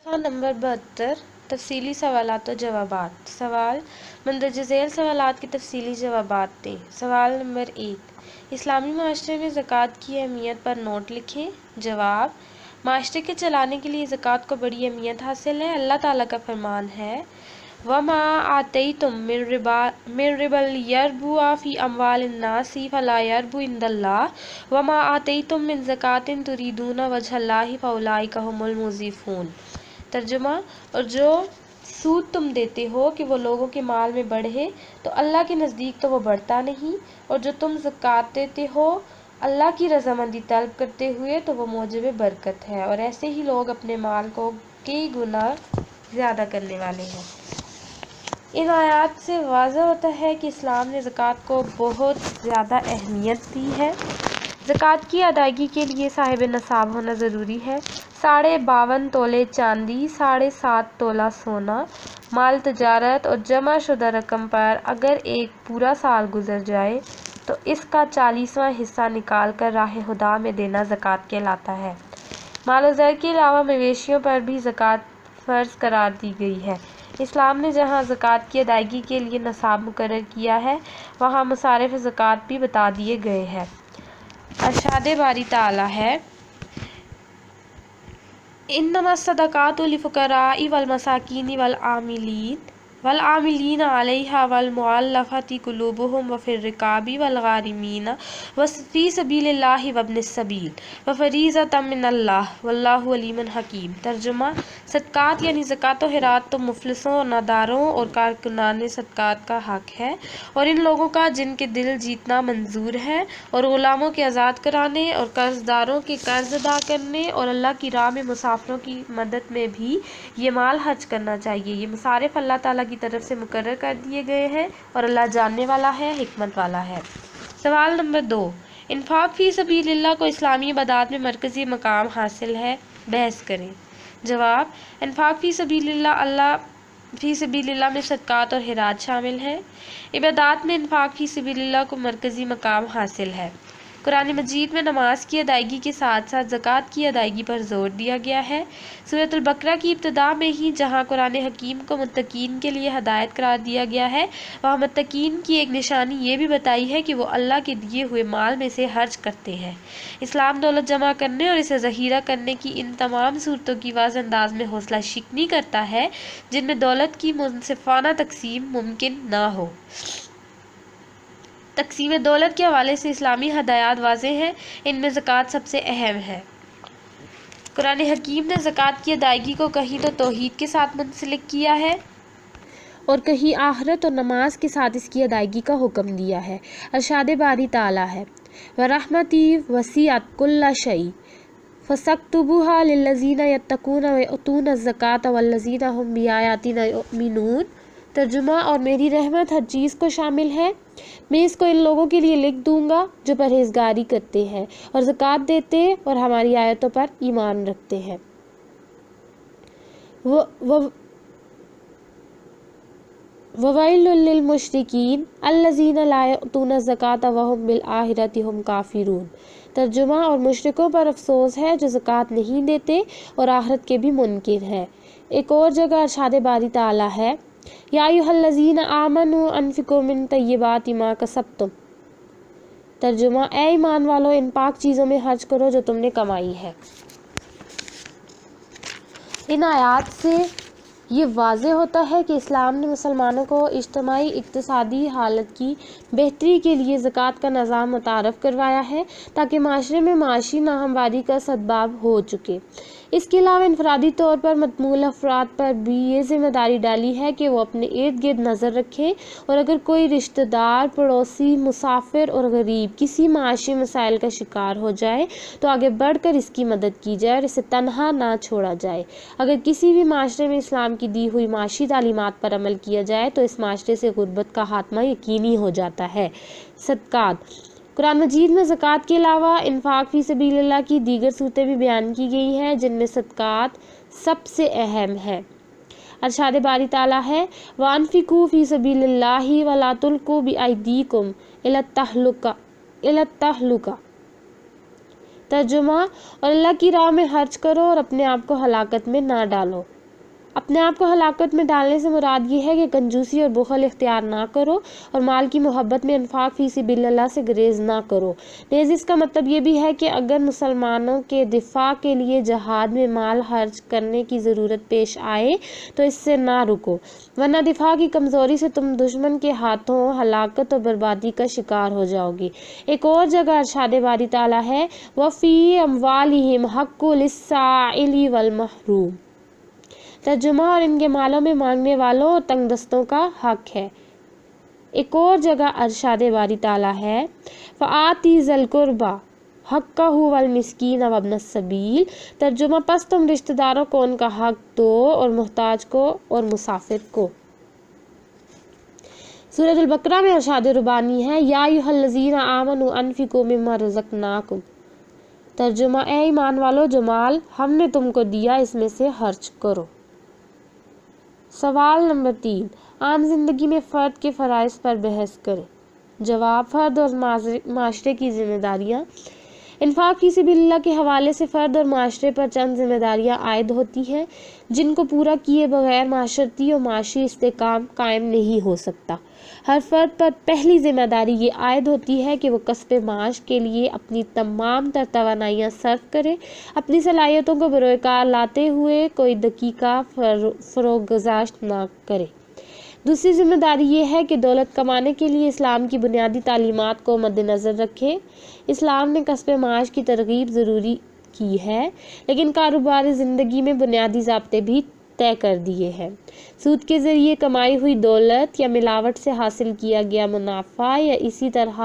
صفحہ نمبر 72 تفصیلی سوالات و جوابات۔ سوال مندرجہ ذیل سوالات کے تفصیلی جوابات دیں۔ سوال نمبر 1، اسلامی معاشرے میں زکوٰۃ کی اہمیت پر نوٹ لکھیں۔ جواب، معاشرے کے چلانے کے لیے زکوٰۃ کو بڑی اہمیت حاصل ہے۔ اللہ تعالیٰ کا فرمان ہے وَمَا آتَيْتُم مِّن رِّبًا لِّيَرْبُوَ فِي أَمْوَالِ النَّاسِ فَلَا يَرْبُو عِندَ اللَّهِ وَمَا آتَيْتُم مِّن زَكَاةٍ تُرِيدُونَ وَجْهَ اللَّهِ فَأُولَٰئِكَ هُمُ الْمُضْعِفُونَ۔ ترجمہ، اور جو سود تم دیتے ہو کہ وہ لوگوں کے مال میں بڑھے تو اللہ کے نزدیک تو وہ بڑھتا نہیں، اور جو تم زکوٰۃ دیتے ہو اللہ کی رضامندی طلب کرتے ہوئے تو وہ موجب برکت ہے، اور ایسے ہی لوگ اپنے مال کو کئی گنا زیادہ کرنے والے ہیں۔ ان آیات سے واضح ہوتا ہے کہ اسلام نے زکوٰۃ کو بہت زیادہ اہمیت دی ہے۔ زکوٰۃ کی ادائیگی کے لیے صاحب نصاب ہونا ضروری ہے۔ 52.5 تولے چاندی، 7.5 تولہ سونا، مال تجارت اور جمع شدہ رقم پر اگر ایک پورا سال گزر جائے تو اس کا 40واں حصہ نکال کر راہ خدا میں دینا زکوٰۃ کہلاتا ہے۔ مال و زر کے علاوہ مویشیوں پر بھی زکوٰۃ فرض قرار دی گئی ہے۔ اسلام نے جہاں زکوٰۃ کی ادائیگی کے لیے نصاب مقرر کیا ہے وہاں مصارف زکوٰۃ بھی بتا دیے گئے ہیں۔ ارشاد باری تعالیٰ ہے انما الصدقات للفقراء والمساکین والعاملین علیہا والمؤلفۃ قلوبہم وفی الرقاب والغارمین وفی سبیل اللہ وابن السبیل وفریضۃ من اللہ واللہ علیم حکیم۔ ترجمہ، صدقات یعنی زکوٰۃ و خیرات تو مفلسوں اور ناداروں اور کارکنان صدقات کا حق ہے، اور ان لوگوں کا جن کے دل جیتنا منظور ہے، اور غلاموں کے آزاد کرانے اور قرض داروں کے قرض ادا کرنے اور اللہ کی راہ میں مسافروں کی مدد میں بھی یہ مال خرچ کرنا چاہیے۔ یہ مصارف اللہ تعالیٰ کی طرف سے مقرر کر دیے گئے ہیں، اور اللہ جاننے والا ہے، حکمت والا ہے۔ سوال نمبر 2، انفاق فی سبیل اللہ کو اسلامی عبادات میں مرکزی مقام حاصل ہے، بحث کریں۔ جواب، انفاق فی سبیل اللہ میں صدقات اور خیرات شامل ہیں۔ عبادات میں انفاق فی سبیل اللہ کو مرکزی مقام حاصل ہے۔ قرآن مجید میں نماز کی ادائیگی کے ساتھ ساتھ زکوٰۃ کی ادائیگی پر زور دیا گیا ہے۔ سورۃ البقرہ کی ابتدا میں ہی جہاں قرآن حکیم کو متقین کے لیے ہدایت قرار دیا گیا ہے، وہاں متقین کی ایک نشانی یہ بھی بتائی ہے کہ وہ اللہ کے دیے ہوئے مال میں سے خرچ کرتے ہیں۔ اسلام دولت جمع کرنے اور اسے ذخیرہ کرنے کی ان تمام صورتوں کی واضح انداز میں حوصلہ شکنی کرتا ہے جن میں دولت کی منصفانہ تقسیم ممکن نہ ہو۔ تقسیم دولت کے حوالے سے اسلامی ہدایات واضح ہیں، ان میں زکوٰۃ سب سے اہم ہے۔ قرآن حکیم نے زکوٰۃ کی ادائیگی کو کہیں تو توحید کے ساتھ منسلک کیا ہے اور کہیں آخرت اور نماز کے ساتھ اس کی ادائیگی کا حکم دیا ہے۔ ارشاد باری تعالیٰ ہے وَرَحْمَتِی وَسِعَتْ كُلَّ شَیْءٍ فَسَأَکْتُبُہَا لِلَّذِینَ یَتَّقُونَ وَیُؤْتُونَ الزَّکَاۃَ وَالَّذِینَ ہُم بِآیاتِنَا یُؤْمِنُونَ۔ ترجمہ، اور میری رحمت ہر چیز کو شامل ہے، میں اس کو ان لوگوں کے لیے لکھ دوں گا جو پرہیزگاری کرتے ہیں اور زکوٰۃ دیتے اور ہماری آیتوں پر ایمان رکھتے ہیں۔ وَوَیْلٌ لِّلْمُشْرِکِینَ الَّذِینَ لَا یُؤْتُونَ الزَّکَاۃَ وَہُم بِالْآخِرَۃِ ہُم کافرون۔ ترجمہ، اور مشرکوں پر افسوس ہے جو زکوٰۃ نہیں دیتے اور آخرت کے بھی منکر ہیں۔ ایک اور جگہ ارشاد باری تعالیٰ ہے یا ایھا الذین آمنوا انفقوا من طیبات ما کسبتم۔ ترجمہ، اے ایمان والو، ان پاک چیزوں میں خرچ کرو جو تم نے کمائی ہے۔ ان آیات سے یہ واضح ہوتا ہے کہ اسلام نے مسلمانوں کو اجتماعی اقتصادی حالت کی بہتری کے لیے زکوٰۃ کا نظام متعارف کروایا ہے تاکہ معاشرے میں معاشی ناہمواری کا سدباب ہو سکے۔ اس کے علاوہ انفرادی طور پر مطموع افراد پر بھی یہ ذمہ داری ڈالی ہے کہ وہ اپنے ارد گرد نظر رکھیں، اور اگر کوئی رشتہ دار، پڑوسی، مسافر اور غریب کسی معاشی مسائل کا شکار ہو جائے تو آگے بڑھ کر اس کی مدد کی جائے اور اسے تنہا نہ چھوڑا جائے۔ اگر کسی بھی معاشرے میں اسلام کی دی ہوئی معاشی تعلیمات پر عمل کیا جائے تو اس معاشرے سے غربت کا خاتمہ یقینی ہو جاتا ہے۔ صدقات۔ قرآن مجید میں زکوٰۃ کے علاوہ انفاق فی سبیل اللہ کی دیگر صورتیں بھی بیان کی گئی ہیں جن میں صدقات سب سے اہم ہے۔ ارشاد باری تعالیٰ ہے وَأَنفِقُوا فِی سَبِیلِ اللَّهِ وَلَا تُلْقُوا بِأَیْدِیکُمْ إِلَى التَّہْلُکَۃِ۔ ترجمہ: اور اللہ کی راہ میں خرچ کرو اور اپنے آپ کو ہلاکت میں نہ ڈالو۔ اپنے آپ کو ہلاکت میں ڈالنے سے مراد یہ ہے کہ کنجوسی اور بخل اختیار نہ کرو اور مال کی محبت میں انفاق فی سبیل اللہ سے گریز نہ کرو۔ نیز اس کا مطلب یہ بھی ہے کہ اگر مسلمانوں کے دفاع کے لیے جہاد میں مال خرچ کرنے کی ضرورت پیش آئے تو اس سے نہ رکو، ورنہ دفاع کی کمزوری سے تم دشمن کے ہاتھوں ہلاکت اور بربادی کا شکار ہو جاؤ گی۔ ایک اور جگہ ارشاد باری تعالیٰ ہے وَفِي أَمْوَالِهِمْ حَقٌّ لِلسَّائِلِ وَالْمَحْرُومِ۔ ترجمہ: اور ان کے مالوں میں مانگنے والوں اور تنگ دستوں کا حق ہے۔ ایک اور جگہ ارشاد باری تعالیٰ ہے فَآتِ ذِی الْقُرْبَى حَقَّهُ وَالْمِسْکِینَ وَابْنَ السَّبِیلِ۔ ترجمہ: پس تم رشتہ داروں کو ان کا حق دو اور محتاج کو اور مسافر کو۔ سورۃ البقرہ میں ارشاد ربانی ہے یا ایھا الذین آمنوا انفقوا مما رزقناکم۔ ترجمہ: اے ایمان والو، جو مال ہم نے تم کو دیا اس میں سے خرچ کرو۔ سوال نمبر 3، عام زندگی میں فرد کے فرائض پر بحث کریں۔ جواب: فرد اور معاشرے کی ذمہ داریاں۔ انفاق فی سبیل اللہ کے حوالے سے فرد اور معاشرے پر چند ذمہ داریاں عائد ہوتی ہیں جن کو پورا کیے بغیر معاشرتی اور معاشی استحکام قائم نہیں ہو سکتا۔ ہر فرد پر پہلی ذمہ داری یہ عائد ہوتی ہے کہ وہ کسب معاش کے لیے اپنی تمام تر توانائیاں صرف کرے، اپنی صلاحیتوں کو بروئے کار لاتے ہوئے کوئی دقیقہ فروگزاشت نہ کرے۔ دوسری ذمہ داری یہ ہے کہ دولت کمانے کے لیے اسلام کی بنیادی تعلیمات کو مد نظر رکھے۔ اسلام نے کسب معاش کی ترغیب ضروری کی ہے، لیکن کاروباری زندگی میں بنیادی ضابطے بھی طے کر دیے ہیں۔ سود کے ذریعے کمائی ہوئی دولت یا ملاوٹ سے حاصل کیا گیا منافع یا اسی طرح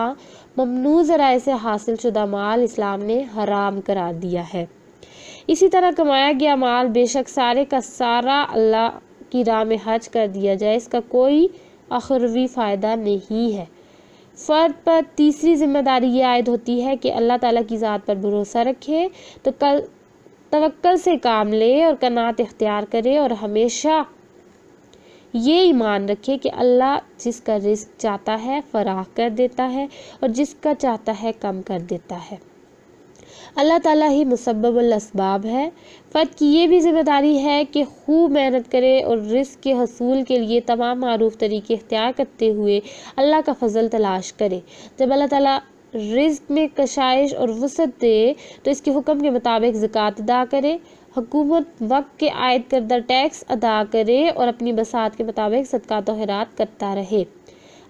ممنوع ذرائع سے حاصل شدہ مال اسلام نے حرام قرار دیا ہے۔ اسی طرح کمایا گیا مال بے شک سارے کا سارا اللہ کی راہ میں خرچ کر دیا جائے، اس کا کوئی اخروی فائدہ نہیں ہے۔ فرد پر تیسری ذمہ داری یہ عائد ہوتی ہے کہ اللہ تعالیٰ کی ذات پر بھروسہ رکھے، تو توکل سے کام لے اور قناعت اختیار کرے اور ہمیشہ یہ ایمان رکھے کہ اللہ جس کا رزق چاہتا ہے فراخ کر دیتا ہے اور جس کا چاہتا ہے کم کر دیتا ہے۔ اللہ تعالیٰ ہی مسبب الاسباب ہے۔ فرد کی یہ بھی ذمہ داری ہے کہ خوب محنت کرے اور رزق کے حصول کے لیے تمام معروف طریقے اختیار کرتے ہوئے اللہ کا فضل تلاش کرے۔ جب اللہ تعالیٰ رزق میں کشائش اور وسعت دے تو اس کے حکم کے مطابق زکوٰۃ ادا کرے، حکومت وقت کے عائد کردہ ٹیکس ادا کرے اور اپنی بساط کے مطابق صدقات و خیرات کرتا رہے،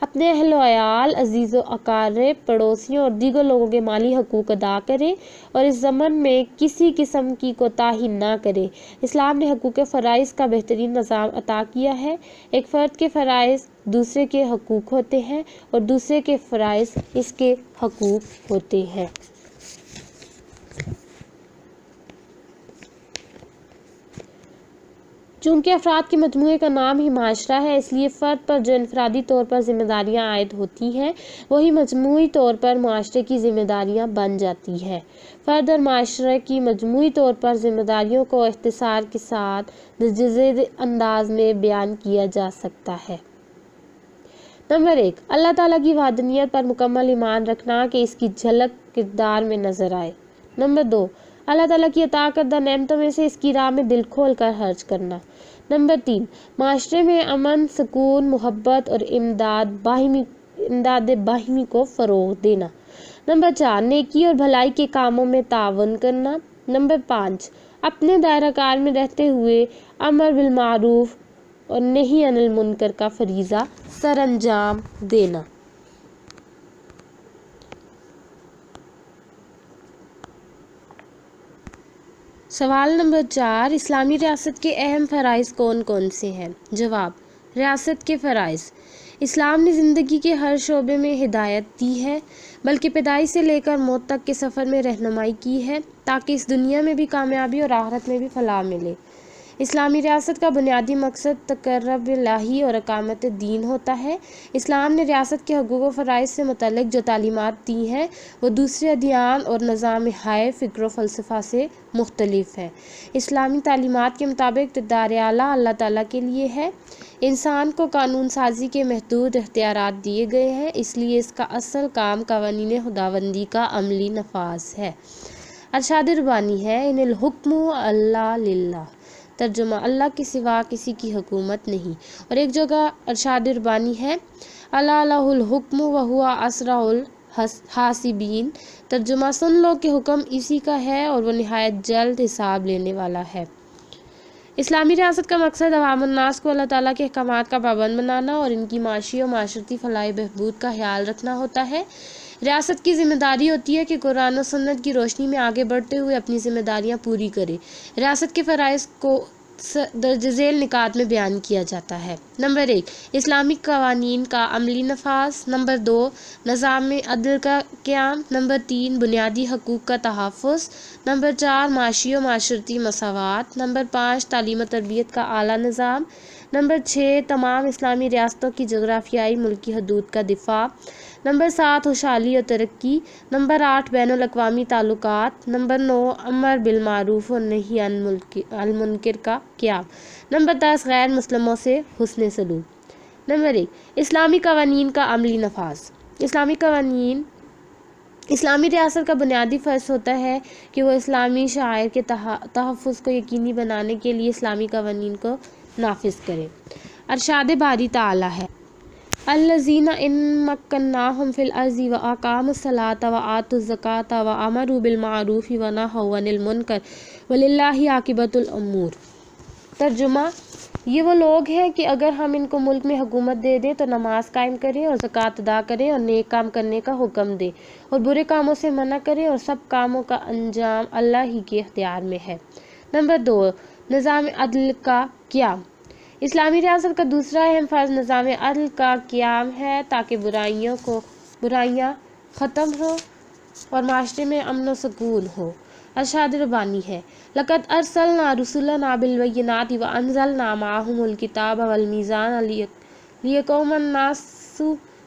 اپنے اہل و عیال، عزیز و اقارب، پڑوسیوں اور دیگر لوگوں کے مالی حقوق ادا کرے اور اس ضمن میں کسی قسم کی کوتاہی نہ کرے۔ اسلام نے حقوق فرائض کا بہترین نظام عطا کیا ہے۔ ایک فرد کے فرائض دوسرے کے حقوق ہوتے ہیں اور دوسرے کے فرائض اس کے حقوق ہوتے ہیں۔ چونکہ افراد کے مجموعے کا نام ہی معاشرہ ہے، اس لیے فرد پر جو انفرادی طور پر ذمہ داریاں عائد ہوتی ہیں وہی مجموعی طور پر معاشرے کی ذمہ داریاں بن جاتی ہیں۔ فرد اور معاشرے کی مجموعی طور پر ذمہ داریوں کو اختصار کے ساتھ مجزز انداز میں بیان کیا جا سکتا ہے۔ نمبر 1، اللہ تعالیٰ کی وحدانیت پر مکمل ایمان رکھنا کہ اس کی جھلک کردار میں نظر آئے۔ نمبر 2، اللہ تعالیٰ کی عطا کردہ نعمتوں میں سے اس کی راہ میں دل کھول کر خرچ کرنا۔ نمبر 3، معاشرے میں امن، سکون، محبت اور امداد باہمی کو فروغ دینا۔ نمبر 4، نیکی اور بھلائی کے کاموں میں تعاون کرنا۔ نمبر 5، اپنے دائرہ کار میں رہتے ہوئے امر بالمعروف اور نہی عن المنکر کا فریضہ سر انجام دینا۔ سوال نمبر 4، اسلامی ریاست کے اہم فرائض کون کون سے ہیں؟ جواب: ریاست کے فرائض: اسلام نے زندگی کے ہر شعبے میں ہدایت دی ہے، بلکہ پیدائش سے لے کر موت تک کے سفر میں رہنمائی کی ہے تاکہ اس دنیا میں بھی کامیابی اور آخرت میں بھی فلاح ملے۔ اسلامی ریاست کا بنیادی مقصد تقرب الہی اور اقامت دین ہوتا ہے۔ اسلام نے ریاست کے حقوق و فرائض سے متعلق جو تعلیمات دی ہیں وہ دوسرے ادیان اور نظام حیہ فکر و فلسفہ سے مختلف ہے۔ اسلامی تعلیمات کے مطابق اقتدار اعلیٰ اللہ تعالیٰ کے لیے ہے۔ انسان کو قانون سازی کے محدود اختیارات دیے گئے ہیں، اس لیے اس کا اصل کام قوانین خداوندی کا عملی نفاذ ہے۔ ارشاد ربانی ہے ان الحکم اللہ للہ، ترجمہ اللہ کے سوا کسی کی حکومت نہیں۔ اور ایک جگہ ارشاد ربانی ہے الا لہ الحکم وہو اسرع الحاسبین، ترجمہ سن لو کہ حکم اسی کا ہے اور وہ نہایت جلد حساب لینے والا ہے۔ اسلامی ریاست کا مقصد عوام الناس کو اللہ تعالیٰ کے احکامات کا پابند بنانا اور ان کی معاشی و معاشرتی فلاح بہبود کا خیال رکھنا ہوتا ہے۔ ریاست کی ذمہ داری ہوتی ہے کہ قرآن و سنت کی روشنی میں آگے بڑھتے ہوئے اپنی ذمہ داریاں پوری کرے۔ ریاست کے فرائض کو درج ذیل نکات میں بیان کیا جاتا ہے۔ نمبر 1، اسلامی قوانین کا عملی نفاذ۔ نمبر 2، نظام عدل کا قیام۔ نمبر 3، بنیادی حقوق کا تحفظ۔ نمبر 4، معاشی و معاشرتی مساوات۔ نمبر 5، تعلیم و تربیت کا اعلیٰ نظام۔ نمبر 6، تمام اسلامی ریاستوں کی جغرافیائی ملکی حدود کا دفاع۔ نمبر 7، خوشحالی و ترقی۔ نمبر 8، بین الاقوامی تعلقات۔ نمبر 9، امر بالمعروف و نہی عن المنکر کا قیام۔ نمبر 10، غیر مسلموں سے حسن سلوک۔ نمبر 1، اسلامی قوانین کا عملی نفاذ۔ اسلامی ریاست کا بنیادی فرض ہوتا ہے کہ وہ اسلامی شعائر کے تحفظ کو یقینی بنانے کے لیے اسلامی قوانین کو نافذ کرے۔ ارشاد باری تعالیٰ ہے الذین ان مکناہم فی الارض واقاموا الصلاۃ وآتوا الزکاۃ وامروا بالمعروف ونہوا عن المنکر وللہ عاقبۃ الامور، ترجمہ یہ وہ لوگ ہیں کہ اگر ہم ان کو ملک میں حکومت دے دیں تو نماز قائم کریں اور زکوٰۃ ادا کریں اور نیک کام کرنے کا حکم دیں اور برے کاموں سے منع کریں، اور سب کاموں کا انجام اللہ ہی کے اختیار میں ہے۔ نمبر 2، نظام عدل کا قیام۔ اسلامی ریاست کا دوسرا اہم فرض نظام عدل کا قیام ہے تاکہ برائیاں ختم ہوں اور معاشرے میں امن و سکون ہو۔ ارشاد ربانی ہے لقد ارسلنا رسلنا بالبینات وانزلنا معهم الکتاب والمیزان لیقوم الناس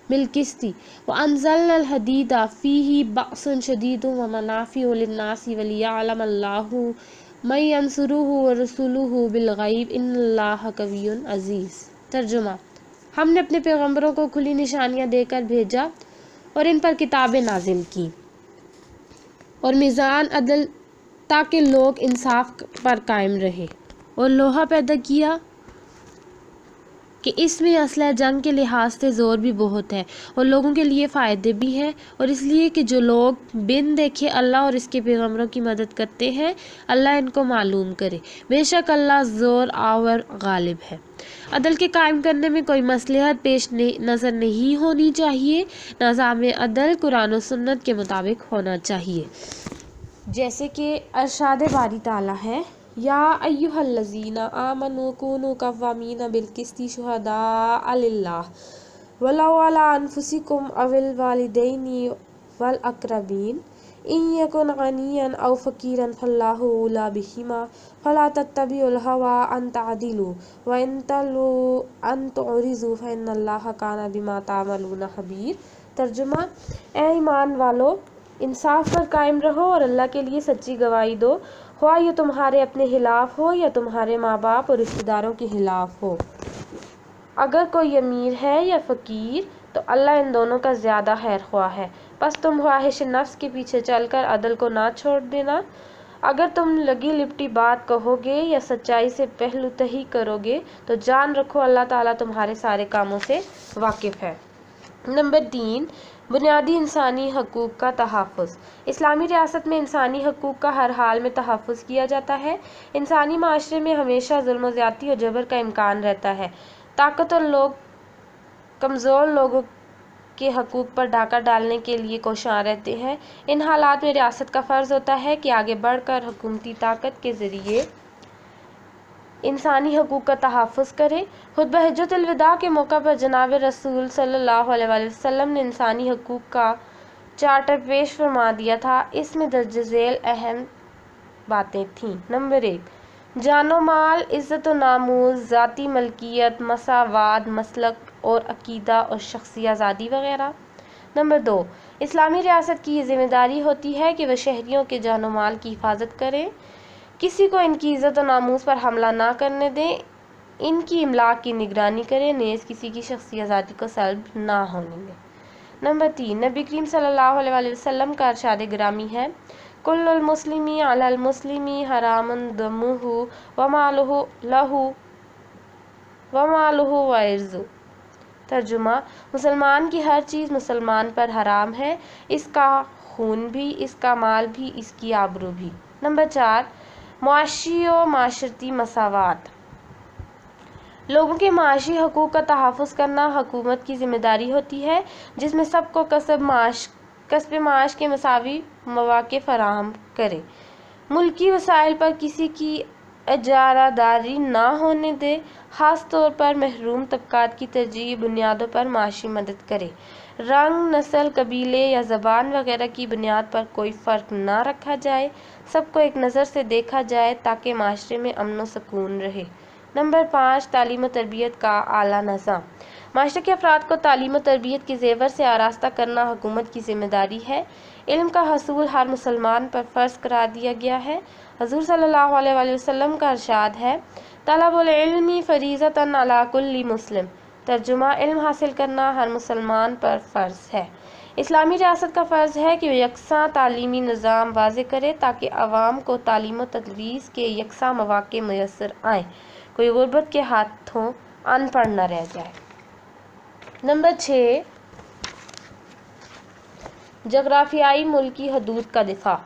بالقسط وانزلنا الحدید فیہ بأس شدید ومنافع للناس ولیعلم اللہ من ینصرہ ورسولہ بالغیب ان اللہ قوی عزیز، ترجمہ ہم نے اپنے پیغمبروں کو کھلی نشانیاں دے کر بھیجا اور ان پر کتابیں نازل کی اور میزان عدل تاکہ لوگ انصاف پر قائم رہیں، اور لوہا پیدا کیا کہ اس میں اسلحہ جنگ کے لحاظ سے زور بھی بہت ہے اور لوگوں کے لیے فائدے بھی ہیں، اور اس لیے کہ جو لوگ بن دیکھے اللہ اور اس کے پیغمبروں کی مدد کرتے ہیں اللہ ان کو معلوم کرے، بے شک اللہ زور آور غالب ہے۔ عدل کے قائم کرنے میں کوئی مصلحت پیش نظر نہیں ہونی چاہیے، نظام عدل قرآن و سنت کے مطابق ہونا چاہیے، جیسے کہ ارشاد باری تعالیٰ ہے یا ایھا الذین آمنوا کونوا قوامین بالقسط شہداء للہ ولو علی انفسکم او الوالدین والاقربین ان یکن غنیا او فقیرا فاللہ اولی بہما فلا تتبعوا الہوی ان تعدلوا وان تلووا ان تعرضوا فان اللہ کان بما تعملون خبیر، ترجمہ اے ایمان والو انصاف پر قائم رہو اور اللہ کے لیے سچی گواہی دو، خواہ یہ تمہارے اپنے خلاف ہو یا تمہارے ماں باپ اور رشتہ داروں کے خلاف ہو۔ اگر کوئی امیر ہے یا فقیر تو اللہ ان دونوں کا زیادہ خیر خواہ ہے، پس تم خواہش نفس کے پیچھے چل کر عدل کو نہ چھوڑ دینا۔ اگر تم لگی لپٹی بات کہو گے یا سچائی سے پہلو تہی کرو گے تو جان رکھو اللہ تعالیٰ تمہارے سارے کاموں سے واقف ہے۔ نمبر 3، بنیادی انسانی حقوق کا تحفظ۔ اسلامی ریاست میں انسانی حقوق کا ہر حال میں تحفظ کیا جاتا ہے۔ انسانی معاشرے میں ہمیشہ ظلم و زیادتی اور جبر کا امکان رہتا ہے۔ طاقتور لوگ کمزور لوگوں کے حقوق پر ڈاکہ ڈالنے کے لیے کوشاں رہتے ہیں۔ ان حالات میں ریاست کا فرض ہوتا ہے کہ آگے بڑھ کر حکومتی طاقت کے ذریعے انسانی حقوق کا تحفظ کرے۔ خطبہ حجۃ الوداع کے موقع پر جناب رسول صلی اللہ علیہ وآلہ وسلم نے انسانی حقوق کا چارٹر پیش فرما دیا تھا۔ اس میں درج ذیل اہم باتیں تھیں۔ نمبر 1، جان و مال، عزت و ناموس، ذاتی ملکیت، مساوات، مسلک اور عقیدہ اور شخصی آزادی وغیرہ۔ نمبر 2، اسلامی ریاست کی یہ ذمہ داری ہوتی ہے کہ وہ شہریوں کے جان و مال کی حفاظت کرے، کسی کو ان کی عزت و ناموس پر حملہ نہ کرنے دیں، ان کی املاک کی نگرانی کریں، نیز کسی کی شخصی آزادی کو سلب نہ ہونے دیں۔ نمبر 3، نبی کریم صلی اللہ علیہ وآلہ وسلم کا ارشاد گرامی ہے کل المسلمی علی المسلمی حرام دمہ ومالہ وعرضہ۔ ترجمہ: مسلمان کی ہر چیز مسلمان پر حرام ہے، اس کا خون بھی، اس کا مال بھی، اس کی آبرو بھی۔ نمبر 4، معاشی و معاشرتی مساوات۔ لوگوں کے معاشی حقوق کا تحفظ کرنا حکومت کی ذمہ داری ہوتی ہے، جس میں سب کو کسب معاش کے مساوی مواقع فراہم کرے، ملکی وسائل پر کسی کی اجارہ داری نہ ہونے دے، خاص طور پر محروم طبقات کی ترجیحی بنیادوں پر معاشی مدد کرے، رنگ، نسل، قبیلے یا زبان وغیرہ کی بنیاد پر کوئی فرق نہ رکھا جائے، سب کو ایک نظر سے دیکھا جائے تاکہ معاشرے میں امن و سکون رہے۔ نمبر 5، تعلیم و تربیت کا اعلیٰ نظام۔ معاشرے کے افراد کو تعلیم و تربیت کے زیور سے آراستہ کرنا حکومت کی ذمہ داری ہے۔ علم کا حصول ہر مسلمان پر فرض قرار دیا گیا ہے۔ حضور صلی اللہ علیہ وآلہ وسلم کا ارشاد ہے، طلب العلم فریضۃ علی کل مسلم۔ ترجمہ: علم حاصل کرنا ہر مسلمان پر فرض ہے۔ اسلامی ریاست کا فرض ہے کہ وہ یکساں تعلیمی نظام واضح کرے تاکہ عوام کو تعلیم و تدریس کے یکساں مواقع میسر آئیں، کوئی غربت کے ہاتھوں ان پڑھ نہ رہ جائے۔ نمبر 6، جغرافیائی ملکی حدود کا دفاع۔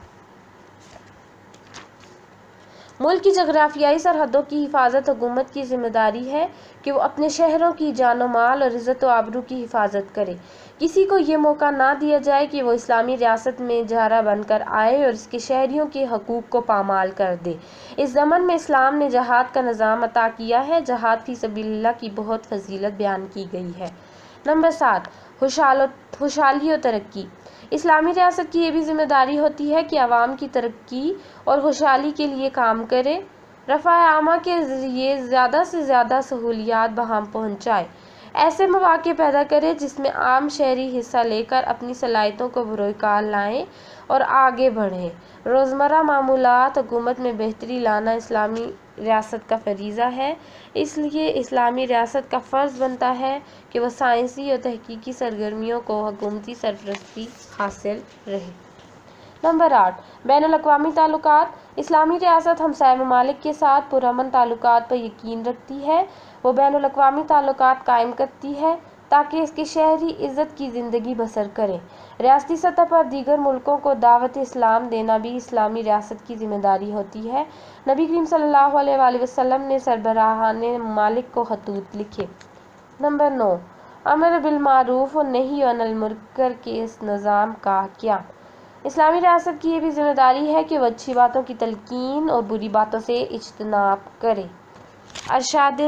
ملک کی جغرافیائی سرحدوں کی حفاظت حکومت کی ذمہ داری ہے کہ وہ اپنے شہریوں کی جان و مال اور عزت و آبرو کی حفاظت کرے۔ کسی کو یہ موقع نہ دیا جائے کہ وہ اسلامی ریاست میں جارح بن کر آئے اور اس کے شہریوں کے حقوق کو پامال کر دے۔ اس ضمن میں اسلام نے جہاد کا نظام عطا کیا ہے۔ جہاد فی سبیل اللہ کی بہت فضیلت بیان کی گئی ہے۔ نمبر 7، خوشحالی و ترقی۔ اسلامی ریاست کی یہ بھی ذمہ داری ہوتی ہے کہ عوام کی ترقی اور خوشحالی کے لیے کام کرے، رفع عامہ کے ذریعے زیادہ سے زیادہ سہولیات بہم پہنچائے، ایسے مواقع پیدا کرے جس میں عام شہری حصہ لے کر اپنی صلاحیتوں کو بروئے کار لائیں اور آگے بڑھیں۔ روزمرہ معمولات حکومت میں بہتری لانا اسلامی ریاست کا فریضہ ہے، اس لیے اسلامی ریاست کا فرض بنتا ہے کہ وہ سائنسی اور تحقیقی سرگرمیوں کو حکومتی سرپرستی حاصل رہے۔ نمبر 8، بین الاقوامی تعلقات۔ اسلامی ریاست ہمسائے ممالک کے ساتھ پرامن تعلقات پر یقین رکھتی ہے۔ وہ بین الاقوامی تعلقات قائم کرتی ہے تاکہ اس کے شہری عزت کی زندگی بسر کریں۔ ریاستی سطح پر دیگر ملکوں کو دعوت اسلام دینا بھی اسلامی ریاست کی ذمہ داری ہوتی ہے۔ نبی کریم صلی اللہ علیہ وآلہ وسلم نے سربراہان ممالک کو خطوط لکھے۔ نمبر 9، امر بالمعروف و نہی عن المنکر کے اس نظام کا قیام۔ اسلامی ریاست کی یہ بھی ذمہ داری ہے کہ وہ اچھی باتوں کی تلقین اور بری باتوں سے اجتناب کرے۔ ارشاد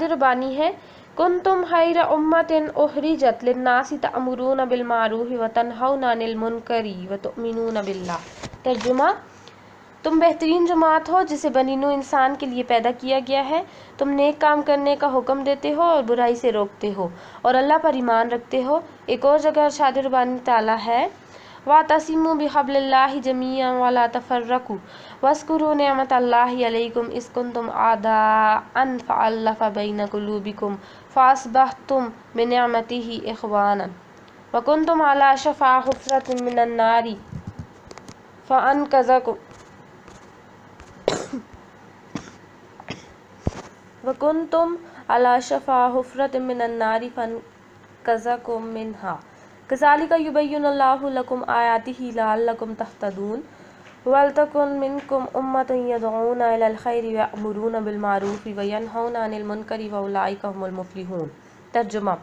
ربانی ہے، کنتم خیر امۃ اخرجت للناس تأمرون بالمعروف وتنہون عن المنکر وتؤمنون باللہ۔ ترجمہ: تم بہترین جماعت ہو جسے بنی نوع انسان کے لیے پیدا کیا گیا ہے، تم نیک کام کرنے کا حکم دیتے ہو اور برائی سے روکتے ہو اور اللہ پر ایمان رکھتے ہو۔ ایک اور جگہ ارشاد ربانی تعالیٰ ہے، وَاعْتَصِمُوا بِحَبْلِ اللَّهِ جَمِيعًا وَلَا تَفَرَّقُوا وَاذْكُرُوا نِعْمَتَ اللَّهِ عَلَيْكُمْ إِذْ كُنتُمْ أَعْدَاءً فَأَلَّفَ بَيْنَ قُلُوبِكُمْ فَأَصْبَحْتُمْ بِنِعْمَتِهِ إِخْوَانًا وَكُنتُمْ عَلَى شَفَا حُفْرَةٍ مِّنَ النَّارِ فَأَنقَذَكُم مِّنْهَا كَذَلِكَ يُبَيِّنُ اللَّهُ لَكُمْ آيَاتِهِ لَعَلَّكُمْ تَهْتَدُونَ وَلْتَكُن مِّنكُمْ أُمَّةٌ يَدْعُونَ إِلَى الْخَيْرِ وَيَأْمُرُونَ بِالْمَعْرُوفِ وَيَنْهَوْنَ عَنِ الْمُنكَرِ وَأُولَٰئِكَ هُمُ الْمُفْلِحُونَ۔ ترجمہ: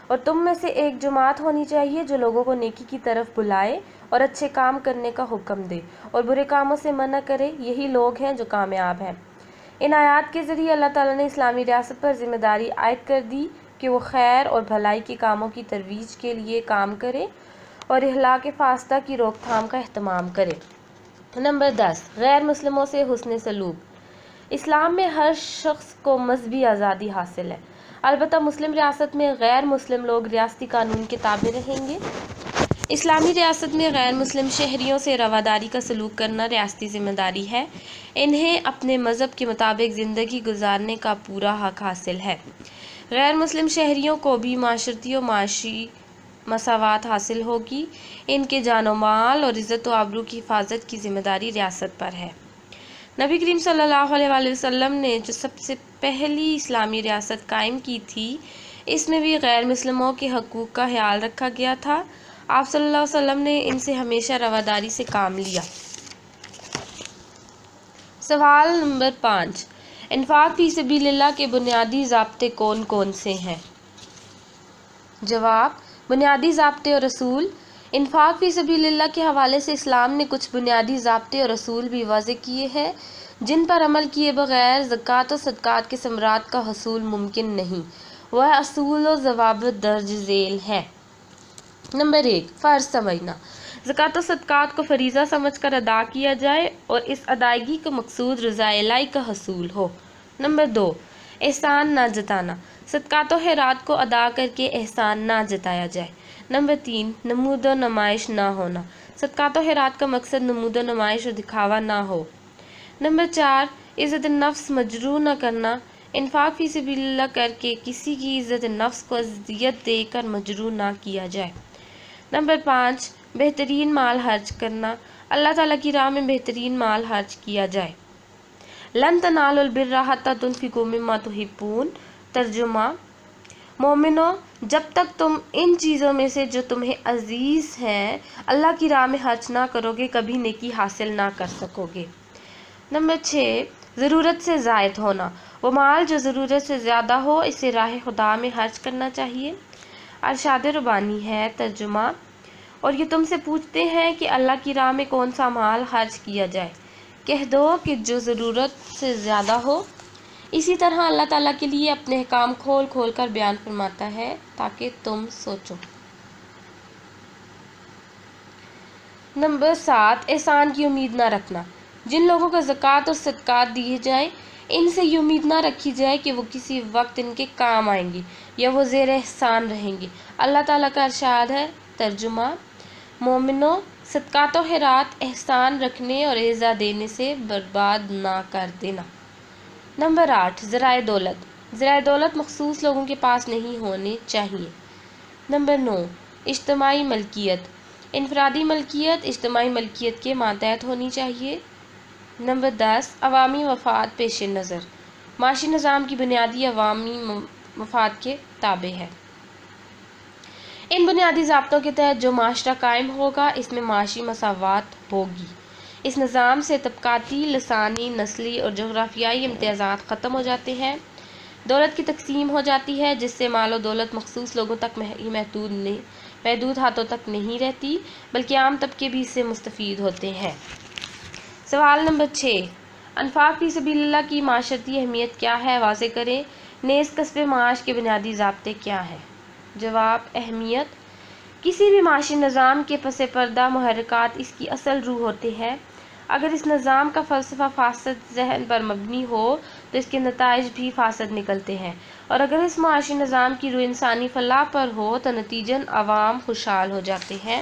اور تم میں سے ایک جماعت ہونی چاہیے جو لوگوں کو نیکی کی طرف بلائے اور اچھے کام کرنے کا حکم دے اور برے کاموں سے منع کرے، یہی لوگ ہیں جو کامیاب ہیں۔ ان آیات کے ذریعے اللہ تعالیٰ نے اسلامی ریاست پر ذمہ داری عائد کر دی کہ وہ خیر اور بھلائی کے کاموں کی ترویج کے لیے کام کرے اور اہلاک فاسدہ کی روک تھام کا اہتمام کرے۔ نمبر 10، غیر مسلموں سے حسن سلوک۔ اسلام میں ہر شخص کو مذہبی آزادی حاصل ہے، البتہ مسلم ریاست میں غیر مسلم لوگ ریاستی قانون کے تابع رہیں گے۔ اسلامی ریاست میں غیر مسلم شہریوں سے رواداری کا سلوک کرنا ریاستی ذمہ داری ہے۔ انہیں اپنے مذہب کے مطابق زندگی گزارنے کا پورا حق حاصل ہے۔ غیر مسلم شہریوں کو بھی معاشرتی و معاشی مساوات حاصل ہوگی۔ ان کے جان و مال اور عزت و آبرو کی حفاظت کی ذمہ داری ریاست پر ہے۔ نبی کریم صلی اللہ علیہ وآلہ وسلم نے جو سب سے پہلی اسلامی ریاست قائم کی تھی، اس میں بھی غیر مسلموں کے حقوق کا خیال رکھا گیا تھا۔ آپ صلی اللہ علیہ وسلم نے ان سے ہمیشہ رواداری سے کام لیا۔ سوال نمبر 5، انفاق فی سبیل اللہ کے بنیادی ضابطے کون کون سے ہیں؟ جواب، بنیادی ضابطے اور اصول۔ انفاق فی سبیل اللہ کے حوالے سے اسلام نے کچھ بنیادی ضابطے اور اصول بھی واضح کیے ہیں، جن پر عمل کیے بغیر زکوٰۃ و صدقات کے ثمرات کا حصول ممکن نہیں۔ وہ اصول و ضوابط درج ذیل ہیں۔ نمبر 1، فرض سمجھنا۔ زکوٰۃ و صدقات کو فریضہ سمجھ کر ادا کیا جائے اور اس ادائیگی کا مقصود رضا الہی کا حصول ہو۔ نمبر 2، احسان نہ جتانا۔ صدقات و خیرات کو ادا کر کے احسان نہ جتایا جائے۔ نمبر 3، نمود و نمائش نہ ہونا۔ صدقات و خیرات کا مقصد نمود و نمائش اور دکھاوا نہ ہو۔ نمبر 4، عزت نفس مجروح نہ کرنا۔ انفاق فی سبیل اللہ کر کے کسی کی عزت نفس کو اذیت دے کر مجروح نہ کیا جائے۔ نمبر 5، بہترین مال خرچ کرنا۔ اللہ تعالیٰ کی راہ میں بہترین مال خرچ کیا جائے۔ لن تنالوا البر حتی تنفقوا مما تحبون۔ ترجمہ، مومنو، جب تک تم ان چیزوں میں سے جو تمہیں عزیز ہیں اللہ کی راہ میں خرچ نہ کرو گے کبھی نیکی حاصل نہ کر سکو گے۔ نمبر 6، ضرورت سے زائد ہونا۔ وہ مال جو ضرورت سے زیادہ ہو اسے راہ خدا میں خرچ کرنا چاہیے۔ ارشاد ربانی ہے۔ ترجمہ، اور یہ تم سے پوچھتے ہیں کہ اللہ کی راہ میں کون سا مال خرچ کیا جائے، کہہ دو کہ جو ضرورت سے زیادہ ہو۔ اسی طرح اللہ تعالیٰ کے لیے اپنے احکام کھول کھول کر بیان فرماتا ہے تاکہ تم سوچو۔ نمبر 7، احسان کی امید نہ رکھنا۔ جن لوگوں کو زکوٰۃ اور صدقات دیے جائیں ان سے یہ امید نہ رکھی جائے کہ وہ کسی وقت ان کے کام آئیں گے یا وہ زیر احسان رہیں گے۔ اللہ تعالیٰ کا ارشاد ہے۔ ترجمہ، مومنو، صدقات و خیرات احسان رکھنے اور اعزا دینے سے برباد نہ کر دینا۔ نمبر 8، ذرائع دولت۔ ذرائع دولت مخصوص لوگوں کے پاس نہیں ہونے چاہیے۔ نمبر 9، اجتماعی ملکیت۔ انفرادی ملکیت اجتماعی ملکیت کے ماتحت ہونی چاہیے۔ نمبر 10، عوامی مفاد پیش نظر۔ معاشی نظام کی بنیادی عوامی مفاد کے تابع ہے۔ ان بنیادی ضابطوں کے تحت جو معاشرہ قائم ہوگا اس میں معاشی مساوات ہوگی۔ اس نظام سے طبقاتی، لسانی، نسلی اور جغرافیائی امتیازات ختم ہو جاتے ہیں۔ دولت کی تقسیم ہو جاتی ہے جس سے مال و دولت مخصوص لوگوں تک محدود ہاتھوں تک نہیں رہتی بلکہ عام طبقے بھی اس سے مستفید ہوتے ہیں۔ سوال نمبر 6، انفاق فی سبیل اللہ کی معاشرتی اہمیت کیا ہے، واضح کریں۔ نیز کسب معاش کے بنیادی ضابطے کیا ہیں؟ جواب، اہمیت، کسی بھی معاشی نظام کے پس پردہ محرکات اس کی اصل روح ہوتے ہیں۔ اگر اس نظام کا فلسفہ فاسد ذہن پر مبنی ہو تو اس کے نتائج بھی فاسد نکلتے ہیں، اور اگر اس معاشی نظام کی روح انسانی فلاح پر ہو تو نتیجتاً عوام خوشحال ہو جاتے ہیں۔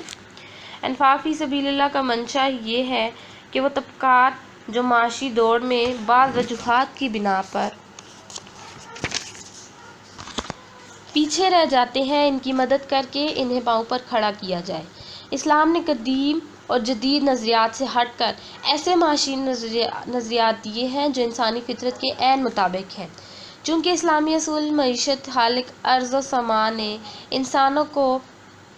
انفاق فی سبیل اللہ کا منشا یہ ہے کہ وہ طبقات جو معاشی دوڑ میں بعض وجوہات کی بنا پر پیچھے رہ جاتے ہیں ان کی مدد کر کے انہیں پاؤں پر کھڑا کیا جائے۔ اسلام نے قدیم اور جدید نظریات سے ہٹ کر ایسے معاشی نظریات دیے ہیں جو انسانی فطرت کے عین مطابق ہیں۔ چونکہ اسلامی اصول معیشت خالق ارض و سما نے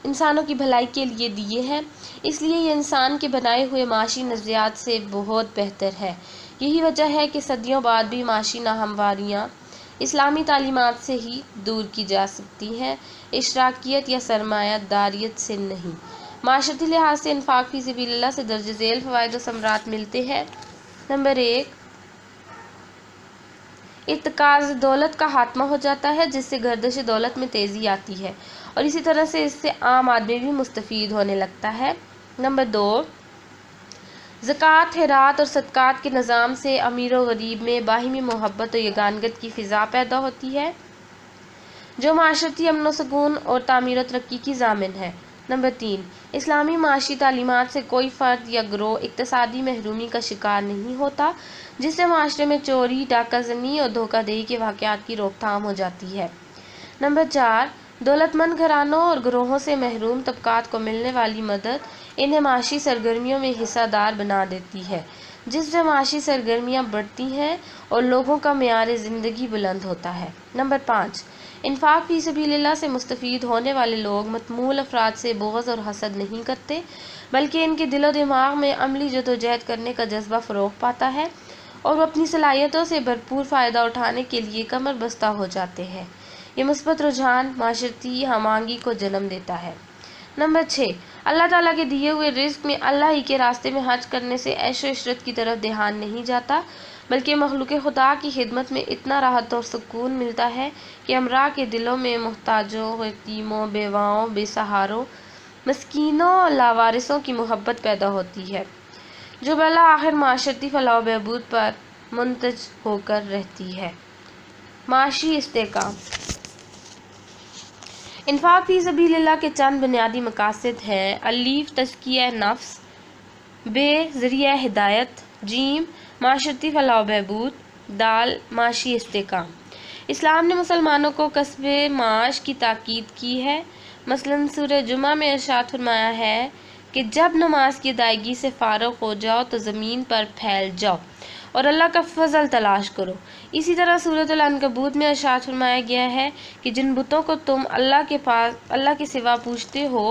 انسانوں کی بھلائی کے لیے دیے ہیں، اس لیے یہ انسان کے بنائے ہوئے معاشی نظریات سے بہت بہتر ہے۔ یہی وجہ ہے کہ صدیوں بعد بھی معاشی ناہمواریاں اسلامی تعلیمات سے ہی دور کی جا سکتی ہیں، اشراکیت یا سرمایہ داریت سے نہیں۔ معاشرتی لحاظ سے انفاق فی سبیل اللہ سے درج ذیل فوائد و ثمرات ملتے ہیں۔ نمبر 1، ارتکاز دولت کا خاتمہ ہو جاتا ہے جس سے گردش دولت میں تیزی آتی ہے اور اسی طرح سے اس سے عام آدمی بھی مستفید ہونے لگتا ہے۔ نمبر 2، زکوٰۃ، خیرات اور صدقات کے نظام سے امیر و غریب میں باہمی محبت و یگانگت کی فضا پیدا ہوتی ہے جو معاشرتی امن و سکون اور تعمیر و ترقی کی ضامن ہے۔ نمبر 3، اسلامی معاشی تعلیمات سے کوئی فرد یا گروہ اقتصادی محرومی کا شکار نہیں ہوتا جس سے معاشرے میں چوری، ڈاکہ زنی اور دھوکہ دہی کے واقعات کی روک تھام ہو جاتی ہے۔ نمبر 4، دولت مند گھرانوں اور گروہوں سے محروم طبقات کو ملنے والی مدد انہیں معاشی سرگرمیوں میں حصہ دار بنا دیتی ہے، جس سے معاشی سرگرمیاں بڑھتی ہیں اور لوگوں کا معیار زندگی بلند ہوتا ہے۔ نمبر 5، انفاق فی سبیل اللہ سے مستفید ہونے والے لوگ مطموع افراد سے بغض اور حسد نہیں کرتے، بلکہ ان کے دل و دماغ میں عملی جدوجہد کرنے کا جذبہ فروغ پاتا ہے اور وہ اپنی صلاحیتوں سے بھرپور فائدہ اٹھانے کے لیے کمر بستہ ہو جاتے ہیں۔ یہ مثبت رجحان معاشرتی ہم آہنگی کو جنم دیتا ہے۔ نمبر 6، اللہ تعالیٰ کے دیے ہوئے رزق میں اللہ ہی کے راستے میں خرچ کرنے سے عیش و عشرت کی طرف دھیان نہیں جاتا، بلکہ مخلوق خدا کی خدمت میں اتنا راحت اور سکون ملتا ہے کہ امراء کے دلوں میں محتاجوں، یتیموں، بیواؤں، بے سہاروں، مسکینوں اور لاوارثوں کی محبت پیدا ہوتی ہے، جو بالآخر معاشرتی فلاح و بہبود پر منتج ہو کر رہتی ہے۔ معاشی استحکام۔ انفاق فی سبیل اللہ کے چند بنیادی مقاصد ہیں: الف، تزکیہ نفس، ب، ذریعہ ہدایت، ج، معاشرتی فلاح و بہبود، د، معاشی استحکام۔ اسلام نے مسلمانوں کو کسب معاش کی تاکید کی ہے۔ مثلاً سورہ جمعہ میں ارشاد فرمایا ہے کہ جب نماز کی ادائیگی سے فارغ ہو جاؤ تو زمین پر پھیل جاؤ اور اللہ کا فضل تلاش کرو۔ اسی طرح سورۃ العنکبوت میں ارشاد فرمایا گیا ہے کہ جن بتوں کو تم اللہ کے سوا پوجتے ہو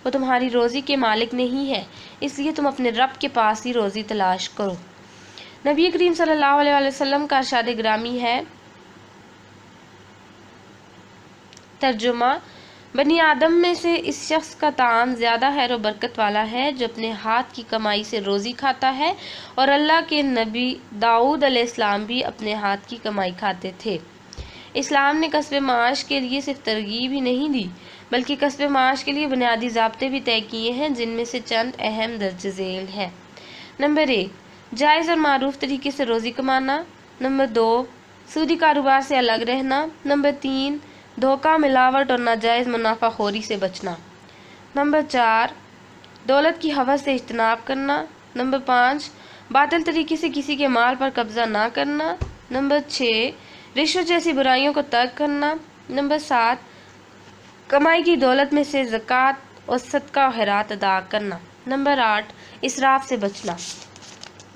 وہ تمہاری روزی کے مالک نہیں ہے، اس لیے تم اپنے رب کے پاس ہی روزی تلاش کرو۔ نبی کریم صلی اللہ علیہ وسلم کا ارشاد گرامی ہے، ترجمہ: بنی آدم میں سے اس شخص کا طعام زیادہ خیر و برکت والا ہے جو اپنے ہاتھ کی کمائی سے روزی کھاتا ہے، اور اللہ کے نبی داؤد علیہ السلام بھی اپنے ہاتھ کی کمائی کھاتے تھے۔ اسلام نے کسب معاش کے لیے صرف ترغیب ہی نہیں دی بلکہ کسب معاش کے لیے بنیادی ضابطے بھی طے کیے ہیں، جن میں سے چند اہم درج ذیل ہیں۔ نمبر 1، جائز اور معروف طریقے سے روزی کمانا۔ نمبر 2، سودی کاروبار سے الگ رہنا۔ نمبر 3، دھوکہ، ملاوٹ اور ناجائز منافع خوری سے بچنا۔ نمبر 4، دولت کی ہوس سے اجتناب کرنا۔ نمبر 5، باطل طریقے سے کسی کے مال پر قبضہ نہ کرنا۔ نمبر 6، رشوت جیسی برائیوں کو ترک کرنا۔ نمبر 7، کمائی کی دولت میں سے زکوٰۃ اور صدقہ و خیرات ادا کرنا۔ نمبر 8، اسراف سے بچنا۔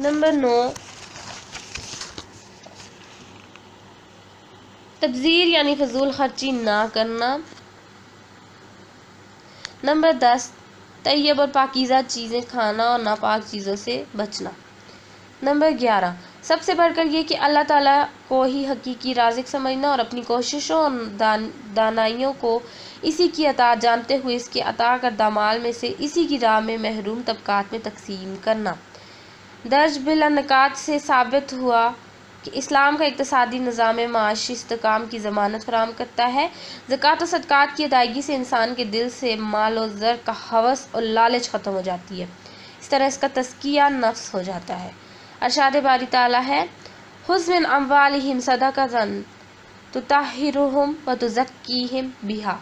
نمبر 9، تبذیر یعنی فضول خرچی نہ کرنا۔ نمبر 10، طیب اور پاکیزہ چیزیں کھانا اور ناپاک چیزوں سے بچنا۔ نمبر 11، سب سے بڑھ کر یہ کہ اللہ تعالیٰ کو ہی حقیقی رازق سمجھنا اور اپنی کوششوں اور دانائیوں کو اسی کی عطا جانتے ہوئے اس کے عطا کردہ مال میں سے اسی کی راہ میں محروم طبقات میں تقسیم کرنا۔ درج بالانعقاد سے ثابت ہوا کہ اسلام کا اقتصادی نظام معاشی استحکام کی ضمانت فراہم کرتا ہے۔ زکوٰۃ و صدقات کی ادائیگی سے انسان کے دل سے مال و زر کا ہوس اور لالچ ختم ہو جاتی ہے، اس طرح اس کا تزکیہ نفس ہو جاتا ہے۔ ارشاد باری تعالیٰ ہے، خذ من اموالہم صدقۃ تطہرہم وتزکیہم بہا۔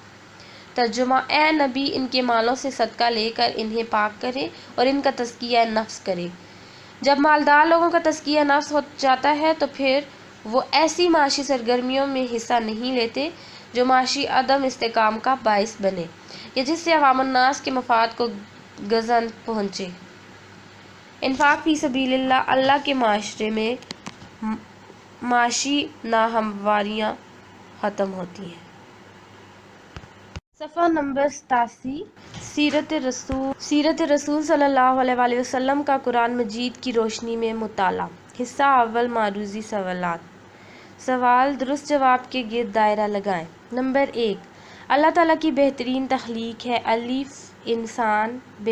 ترجمہ: اے نبی، ان کے مالوں سے صدقہ لے کر انہیں پاک کرے اور ان کا تزکیہ نفس کرے۔ جب مالدار لوگوں کا تزکیہ نفس ہو جاتا ہے تو پھر وہ ایسی معاشی سرگرمیوں میں حصہ نہیں لیتے جو معاشی عدم استحکام کا باعث بنے یا جس سے عوام الناس کے مفاد کو گزن پہنچے۔ انفاق فی سبیل اللہ کے معاشرے میں معاشی ناہمواریاں ختم ہوتی ہیں۔ صفحہ نمبر 87، سیرت رسول صلی اللہ علیہ وآلہ وسلم کا قرآن مجید کی روشنی میں مطالعہ۔ حصہ اول، معروضی سوالات۔ سوال درست جواب کے گرد دائرہ لگائیں۔ نمبر 1، اللہ تعالیٰ کی بہترین تخلیق ہے۔ الف، انسان، ب،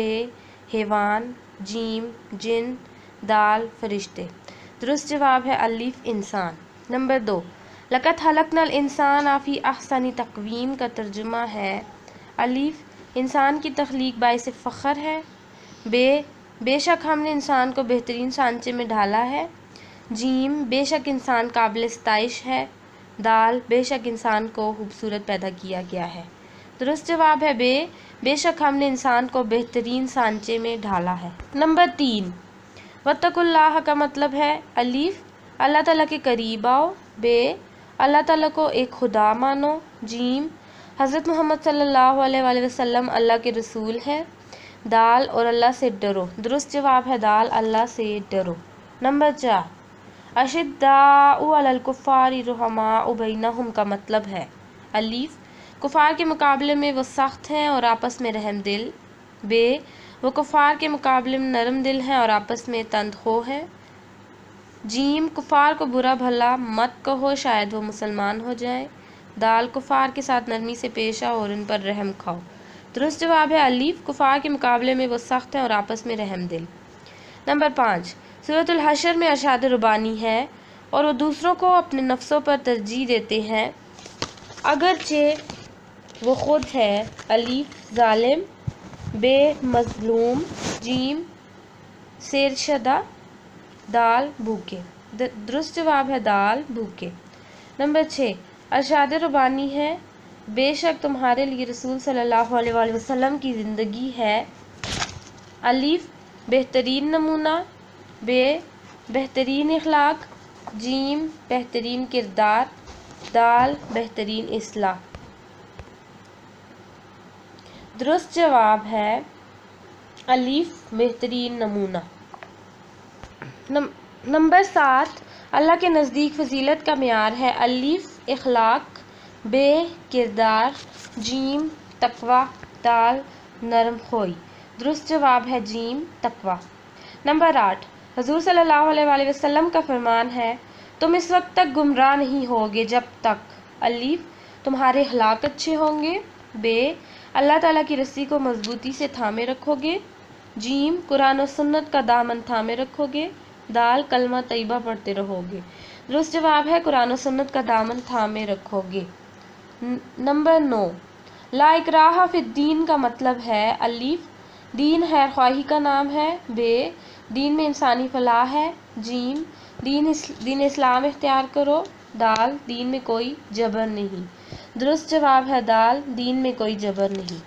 حیوان، ج، جن، د، فرشتے۔ درست جواب ہے الف، انسان۔ نمبر 2، لقد خلقنا الانسان فی احسن تقویم کا ترجمہ ہے: الف، انسان کی تخلیق باعث فخر ہے۔ ب، بے شک ہم نے انسان کو بہترین سانچے میں ڈھالا ہے۔ ج، بے شک انسان قابل ستائش ہے۔ د، بے شک انسان کو خوبصورت پیدا کیا گیا ہے۔ درست جواب ہے ب، بے شک ہم نے انسان کو بہترین سانچے میں ڈھالا ہے۔ نمبر 3، واتقوا اللہ کا مطلب ہے: الف، اللہ تعالیٰ کے قریب آؤ۔ ب، اللہ تعالیٰ کو ایک خدا مانو۔ جیم حضرت محمد صلی اللہ علیہ وآلہ وسلم اللہ کے رسول ہے۔ دال اور اللہ سے ڈرو، درست جواب ہے دال، اللہ سے ڈرو۔ نمبر 4، اشداء علی الکفار رحماء بینہم کا مطلب ہے الف کفار کے مقابلے میں وہ سخت ہیں اور آپس میں رحم دل، ب وہ کفار کے مقابلے میں نرم دل ہیں اور آپس میں تندخو ہیں، جیم کفار کو برا بھلا مت کہو شاید وہ مسلمان ہو جائیں، دال کفار کے ساتھ نرمی سے پیش آؤ اور ان پر رحم کھاؤ، درست جواب ہے الف کفار کے مقابلے میں وہ سخت ہیں اور آپس میں رحم دل۔ نمبر 5، سورۃ الحشر میں ارشاد ربانی ہے اور وہ دوسروں کو اپنے نفسوں پر ترجیح دیتے ہیں اگرچہ وہ خود ہے الف ظالم، ب مظلوم، جیم سیر شدہ، دال بھوکے، درست جواب ہے دال بھوکے۔ نمبر 6، ارشاد ربانی ہے بے شک تمہارے لیے رسول صلی اللہ علیہ وآلہ وسلم کی زندگی ہے الف بہترین نمونہ، ب بہترین اخلاق، جیم بہترین کردار، دال بہترین اصلاح، درست جواب ہے الف بہترین نمونہ۔ نمبر 7، اللہ کے نزدیک فضیلت کا معیار ہے الف اخلاق، ب کردار، جیم تقوی، دال نرم خوئی، درست جواب ہے جیم تقوی۔ نمبر 8، حضور صلی اللہ علیہ وآلہ وسلم کا فرمان ہے تم اس وقت تک گمراہ نہیں ہوگے جب تک الف تمہارے اخلاق اچھے ہوں گے، ب اللہ تعالیٰ کی رسی کو مضبوطی سے تھامے رکھو گے، جیم قرآن و سنت کا دامن تھامے رکھو گے، دال کلمہ طیبہ پڑھتے رہو گے، درست جواب ہے قرآن و سنت کا دامن تھامے رکھو گے۔ نمبر 9، لا اکراہ فی الدین کا مطلب ہے الف دین خیر خواہی کا نام ہے، ب دین میں انسانی فلاح ہے، جیم دین اسلام اختیار کرو، دال دین میں کوئی جبر نہیں، درست جواب ہے دال دین میں کوئی جبر نہیں۔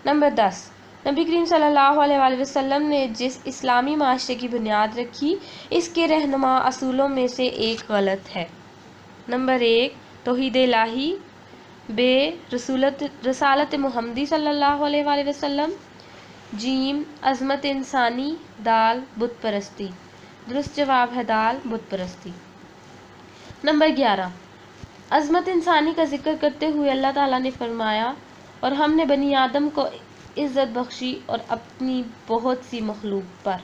نمبر 10، نبی کریم صلی اللہ علیہ وآلہ وسلم نے جس اسلامی معاشرے کی بنیاد رکھی اس کے رہنما اصولوں میں سے ایک غلط ہے۔ نمبر 1، توحید الہی، ب رسالت محمدی صلی اللہ علیہ وآلہ وسلم، جیم عظمت انسانی، دال بت پرستی، درست جواب ہے دال بت پرستی۔ نمبر 11، عظمت انسانی کا ذکر کرتے ہوئے اللہ تعالیٰ نے فرمایا اور ہم نے بنی آدم کو عزت بخشی اور اپنی بہت سی مخلوق پر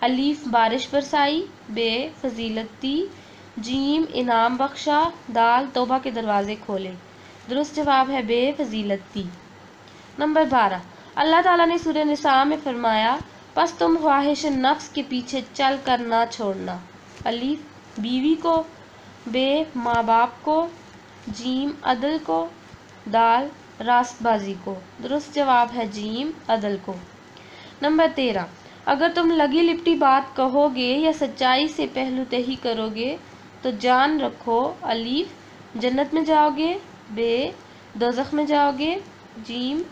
الف بارش برسائی، ب فضیلت دی، جیم انعام بخشا، دال توبہ کے دروازے کھولے، درست جواب ہے ب فضیلت دی۔ نمبر 12، اللہ تعالیٰ نے سورہ نساء میں فرمایا پس تم خواہش نفس کے پیچھے چل کر نہ چھوڑنا الف بیوی کو، ب ماں باپ کو، جیم عدل کو، دال راست بازی کو، درست جواب ہے جیم عدل کو۔ نمبر 13، اگر تم لگی لپٹی بات کہو گے یا سچائی سے پہلو تہی کرو گے تو جان رکھو الف جنت میں جاؤ گے، ب دوزخ میں جاؤ گے، جیم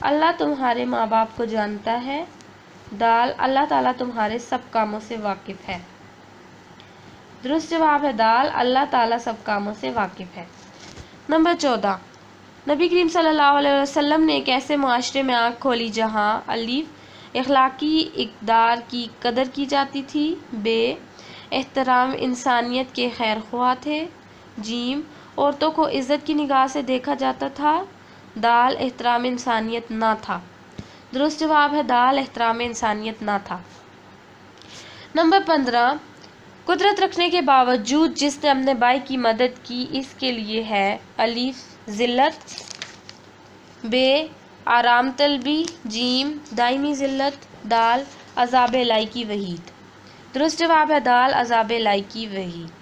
اللہ تمہارے ماں باپ کو جانتا ہے، دال اللہ تعالیٰ تمہارے سب کاموں سے واقف ہے، درست جواب ہے دال اللہ تعالیٰ سب کاموں سے واقف ہے۔ نمبر 14، نبی کریم صلی اللہ علیہ وسلم نے ایک ایسے معاشرے میں آنکھ کھولی جہاں الف اخلاقی اقدار کی قدر کی جاتی تھی، ب احترام انسانیت کے خیر خواہ تھے، جیم عورتوں کو عزت کی نگاہ سے دیکھا جاتا تھا، دال احترام انسانیت نہ تھا، درست جواب ہے دال احترام انسانیت نہ تھا۔ نمبر 15، قدرت رکھنے کے باوجود جس نے اپنے بھائی کی مدد کی اس کے لیے ہے الف ذلت، ب آرام طلبی، جیم دائمی ذلت، دال عذاب الہی کی وعید، درست جواب ہے دال عذاب الہی کی وعید۔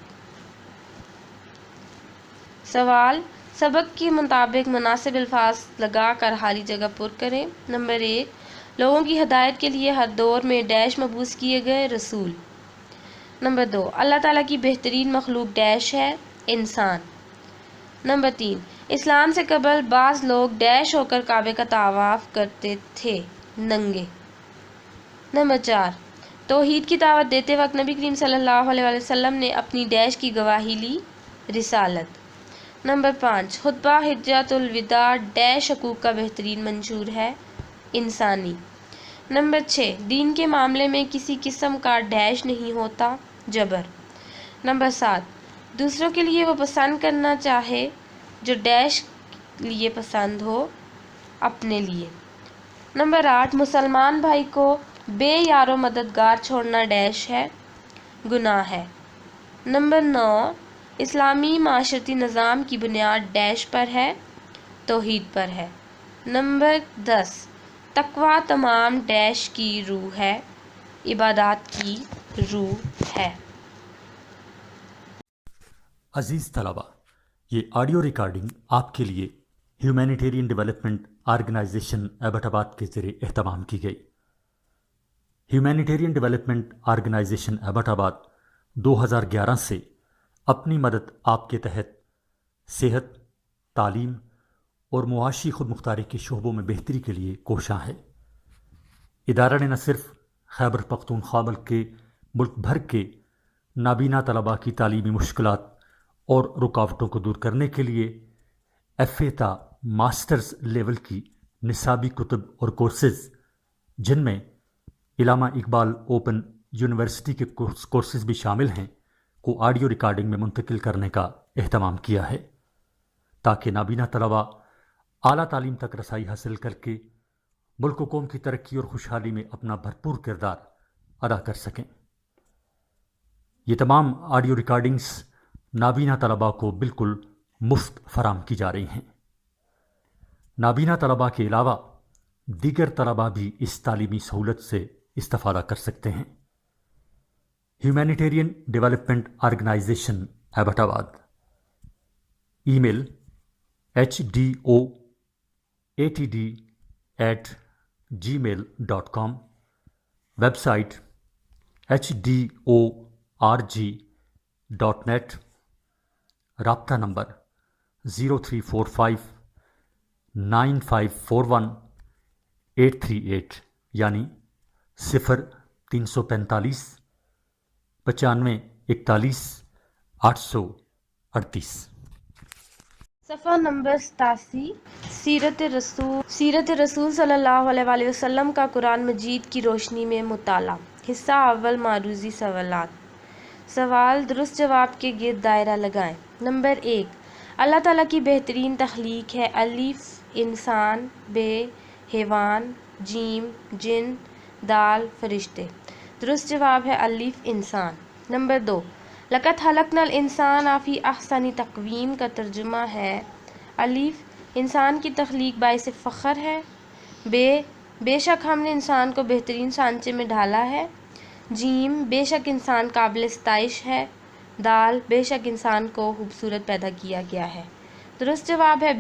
سوال سبق کے مطابق مناسب الفاظ لگا کر خالی جگہ پر کریں۔ نمبر 1، لوگوں کی ہدایت کے لیے ہر دور میں ڈیش مبعوث کیے گئے رسول۔ نمبر 2، اللہ تعالیٰ کی بہترین مخلوق ڈیش ہے انسان۔ نمبر 3، اسلام سے قبل بعض لوگ ڈیش ہو کر کعبے کا طواف کرتے تھے ننگے۔ نمبر 4، توحید کی دعوت دیتے وقت نبی کریم صلی اللہ علیہ وسلم نے اپنی ڈیش کی گواہی لی۔ رسالت۔ نمبر 5، خطبہ حجۃ الوداع ڈیش حقوق کا بہترین منشور ہے، انسانی۔ نمبر 6، دین کے معاملے میں کسی قسم کا ڈیش نہیں ہوتا، جبر۔ نمبر 7، دوسروں کے لیے وہ پسند کرنا چاہے جو ڈیش لیے پسند ہو، اپنے لیے۔ نمبر 8، مسلمان بھائی کو بے یار و مددگار چھوڑنا ڈیش ہے، گناہ ہے۔ نمبر 9، اسلامی معاشرتی نظام کی بنیاد ڈیش پر ہے، توحید پر ہے۔ نمبر 10، تقویٰ تمام ڈیش کی روح ہے، عبادات کی روح ہے۔ عزیز طلبہ، یہ آڈیو ریکارڈنگ آپ کے لیے ہیومینیٹیرین ڈیولپمنٹ آرگنائزیشن ایبٹ آباد کے ذریعے اہتمام کی گئی۔ ہیومینیٹیرین ڈیولپمنٹ آرگنائزیشن ایبٹ آباد 2011 سے اپنی مدد آپ کے تحت صحت، تعلیم اور معاشی خود مختاری کے شعبوں میں بہتری کے لیے کوشاں ہے۔ ادارہ نے نہ صرف خیبر پختونخوا بلکہ ملک بھر کے نابینا طلباء کی تعلیمی مشکلات اور رکاوٹوں کو دور کرنے کے لیے FA تا ماسٹرز لیول کی نصابی کتب اور کورسز، جن میں علامہ اقبال اوپن یونیورسٹی کے کورسز بھی شامل ہیں، کو آڈیو ریکارڈنگ میں منتقل کرنے کا اہتمام کیا ہے، تاکہ نابینا طلباء اعلیٰ تعلیم تک رسائی حاصل کر کے ملک و قوم کی ترقی اور خوشحالی میں اپنا بھرپور کردار ادا کر سکیں۔ یہ تمام آڈیو ریکارڈنگز نابینا طلباء کو بالکل مفت فراہم کی جا رہی ہیں۔ نابینا طلباء کے علاوہ دیگر طلباء بھی اس تعلیمی سہولت سے استفادہ کر سکتے ہیں۔ ہیومینیٹیرین ڈیولپمنٹ آرگنائزیشن ایبٹ آباد، ای میل HDOATD@gmail.com، ویب سائٹ HDORG.net، رابطہ نمبر 03459541-838 یعنی 0345 9541 838۔ صفحہ نمبر 87، سیرت رسول صلی اللہ علیہ وآلہ وسلم کا قرآن مجید کی روشنی میں مطالعہ۔ حصہ اول، معروضی سوالات۔ سوال درست جواب کے گرد دائرہ لگائیں۔ نمبر 1، اللہ تعالیٰ کی بہترین تخلیق ہے، الف انسان، بے حیوان، جیم جن، دال فرشتے۔ درست جواب ہے الف انسان۔ نمبر 2، لقد خلقنا الانسان فی احسن تقویم کا ترجمہ ہے، الف انسان کی تخلیق باعث فخر ہے، بے شک ہم نے انسان کو بہترین سانچے میں ڈھالا ہے، جیم بے شک انسان قابل ستائش ہے، دال بے شک انسان کو خوبصورت پیدا کیا گیا ہے۔ درست جواب ہے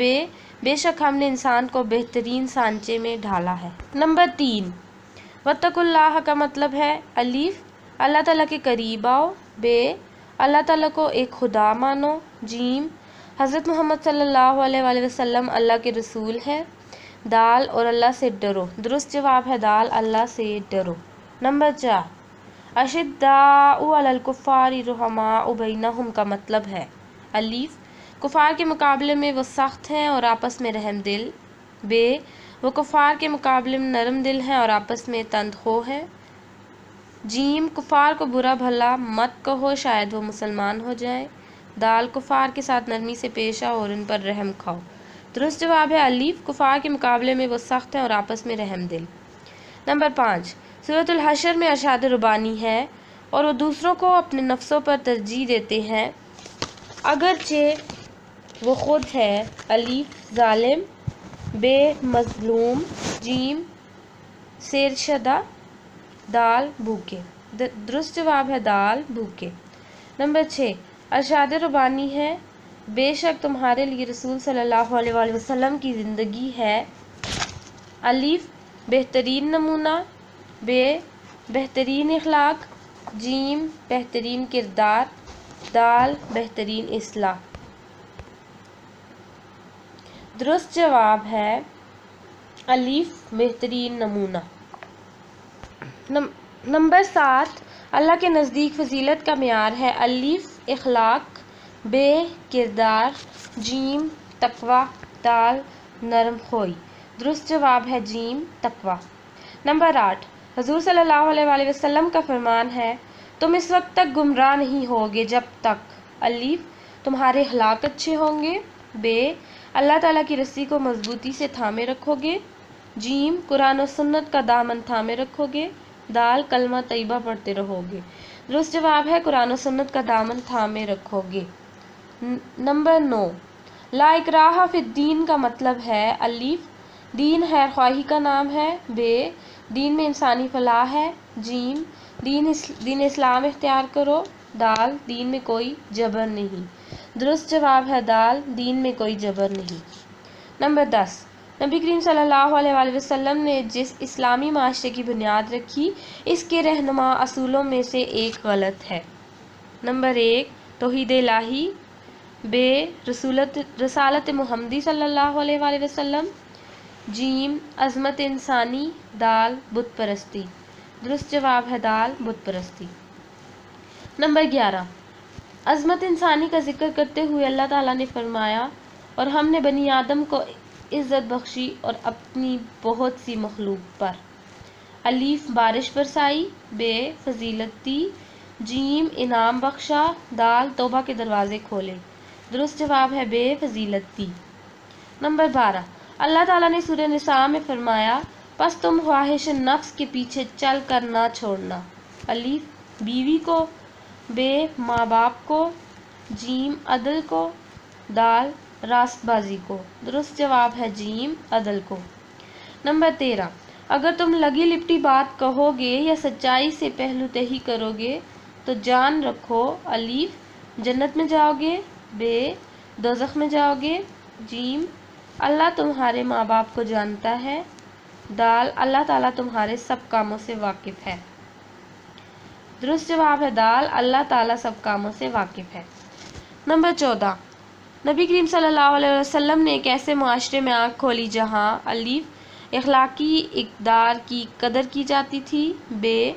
بے شک ہم نے انسان کو بہترین سانچے میں ڈھالا ہے۔ نمبر 3، واتقوا اللہ کا مطلب ہے، الف اللہ تعالیٰ کے قریب آؤ، بے اللہ تعالیٰ کو ایک خدا مانو، جیم حضرت محمد صلی اللہ علیہ وآلہ وسلم اللہ کے رسول ہے، دال اور اللہ سے ڈرو۔ درست جواب ہے دال اللہ سے ڈرو۔ نمبر 4، اشداء علی الکفار رحماء بینہم کا مطلب ہے، الف کفار کے مقابلے میں وہ سخت ہیں اور آپس میں رحم دل، بے وہ کفار کے مقابلے میں نرم دل ہیں اور آپس میں تندخو ہیں، جیم کفار کو برا بھلا مت کہو شاید وہ مسلمان ہو جائیں، دال کفار کے ساتھ نرمی سے پیش آؤ اور ان پر رحم کھاؤ۔ درست جواب ہے الف کفار کے مقابلے میں وہ سخت ہیں اور آپس میں رحم دل۔ نمبر 5، سورۃ الحشر میں ارشاد ربانی ہے اور وہ دوسروں کو اپنے نفسوں پر ترجیح دیتے ہیں اگرچہ وہ خود ہے، الف ظالم، بے مظلوم، جیم سیر شدہ، دال بھوکے۔ درست جواب ہے دال بھوکے۔ نمبر 6، ارشاد ربانی ہے، بے شک تمہارے لیے رسول صلی اللہ علیہ وآلہ وسلم کی زندگی ہے، الف بہترین نمونہ، بے بہترین اخلاق، جیم بہترین کردار، دال بہترین اصلاح۔ درست جواب ہے الف بہترین نمونہ۔ نمبر 7، اللہ کے نزدیک فضیلت کا معیار ہے، الف اخلاق، بے کردار، جیم تقوی، دال نرم خوئی۔ درست جواب ہے جیم تقوی۔ نمبر 8، حضور صلی اللہ علیہ وآلہ وسلم کا فرمان ہے، تم اس وقت تک گمراہ نہیں ہوگے جب تک الف تمہارے اخلاق اچھے ہوں گے، بے اللہ تعالیٰ کی رسی کو مضبوطی سے تھامے رکھو گے، جیم قرآن و سنت کا دامن تھامے رکھو گے، دال کلمہ طیبہ پڑھتے رہو گے۔ درست جواب ہے قرآن و سنت کا دامن تھامے رکھو گے۔ نمبر 9، لا اکراہ فی الدین کا مطلب ہے الف دین خیر خواہی کا نام ہے، بے دین میں انسانی فلاح ہے، جیم دین اسلام اختیار کرو، دال دین میں کوئی جبر نہیں۔ درست جواب ہے دال دین میں کوئی جبر نہیں۔ نمبر 10، نبی کریم صلی اللہ علیہ وآلہ وسلم نے جس اسلامی معاشرے کی بنیاد رکھی اس کے رہنما اصولوں میں سے ایک غلط ہے۔ نمبر 1، توحید الہی، بے رسالت محمدی صلی اللہ علیہ وآلہ وسلم، جیم عظمت انسانی، دال بت پرستی۔ درست جواب ہے دال بت پرستی۔ نمبر 11، عظمت انسانی کا ذکر کرتے ہوئے اللہ تعالیٰ نے فرمایا، اور ہم نے بنی آدم کو عزت بخشی اور اپنی بہت سی مخلوق پر الف بارش برسائی، بے فضیلت دی، جیم انعام بخشا، دال توبہ کے دروازے کھولے۔ درست جواب ہے بے فضیلت دی۔ نمبر 12، اللہ تعالیٰ نے سورہ نساء میں فرمایا، پس تم خواہش نفس کے پیچھے چل کر نہ چھوڑنا، الف بیوی کو، بے ماں باپ کو، جیم عدل کو، دال راست بازی کو۔ درست جواب ہے جیم عدل کو۔ نمبر 13، اگر تم لگی لپٹی بات کہو گے یا سچائی سے پہلو تہی کرو گے تو جان رکھو الف جنت میں جاؤ گے، بے دوزخ میں جاؤ گے، جیم اللہ تمہارے ماں باپ کو جانتا ہے، دال اللہ تعالیٰ تمہارے سب کاموں سے واقف ہے۔ درست جواب ہے دال اللہ تعالیٰ سب کاموں سے واقف ہے۔ نمبر 14، نبی کریم صلی اللہ علیہ وسلم نے ایک ایسے معاشرے میں آنکھ کھولی جہاں الف اخلاقی اقدار کی قدر کی جاتی تھی، بے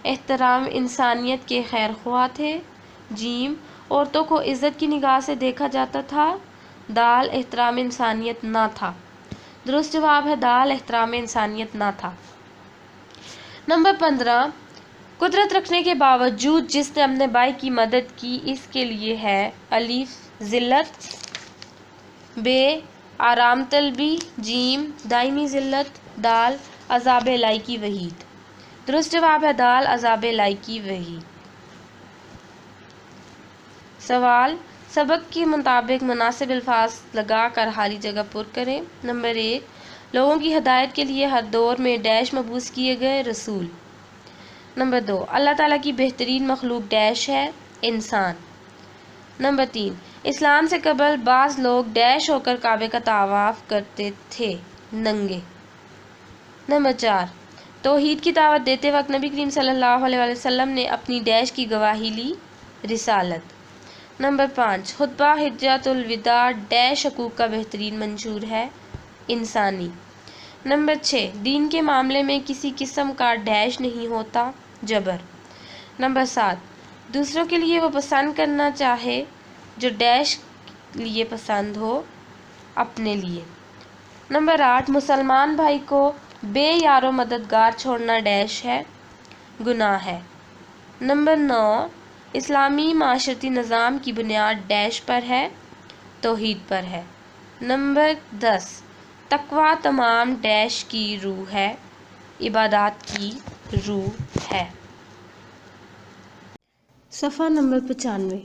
احترام انسانیت کے خیر خواہ تھے، جیم عورتوں کو عزت کی نگاہ سے دیکھا جاتا تھا، دال احترام انسانیت نہ تھا۔ درست جواب ہے دال احترام انسانیت نہ تھا۔ نمبر 15، قدرت رکھنے کے باوجود جس نے اپنے بھائی کی مدد کی اس کے لیے ہے الف ذلت، بے آرام طلبی، جیم دائمی ذلت، دال عذاب الہی کی وعید۔ درست جواب ہے دال عذاب الہی کی وعید۔ سوال، سبق کے مطابق مناسب الفاظ لگا کر خالی جگہ پر کریں۔ نمبر 1، لوگوں کی ہدایت کے لیے ہر دور میں ڈیش مبعوث کیے گئے رسول۔ نمبر 2، اللہ تعالیٰ کی بہترین مخلوق ڈیش ہے انسان۔ نمبر 3، اسلام سے قبل بعض لوگ ڈیش ہو کر کعبے کا طواف کرتے تھے ننگے۔ نمبر 4، توحید کی دعوت دیتے وقت نبی کریم صلی اللہ علیہ وسلم نے اپنی ڈیش کی گواہی لی رسالت۔ نمبر 5، خطبہ حجۃ الوداع ڈیش حقوق کا بہترین منشور ہے انسانی۔ نمبر 6، دین کے معاملے میں کسی قسم کا ڈیش نہیں ہوتا جبر۔ نمبر 7، دوسروں کے لیے وہ پسند کرنا چاہے جو ڈیش لیے پسند ہو اپنے لیے۔ نمبر 8، مسلمان بھائی کو بے یار و مددگار چھوڑنا ڈیش ہے گناہ ہے۔ نمبر 9، اسلامی معاشرتی نظام کی بنیاد ڈیش پر ہے توحید پر ہے۔ نمبر 10، تقوی تمام ڈیش کی روح ہے عبادات کی روح ہے۔ صفحہ نمبر 95۔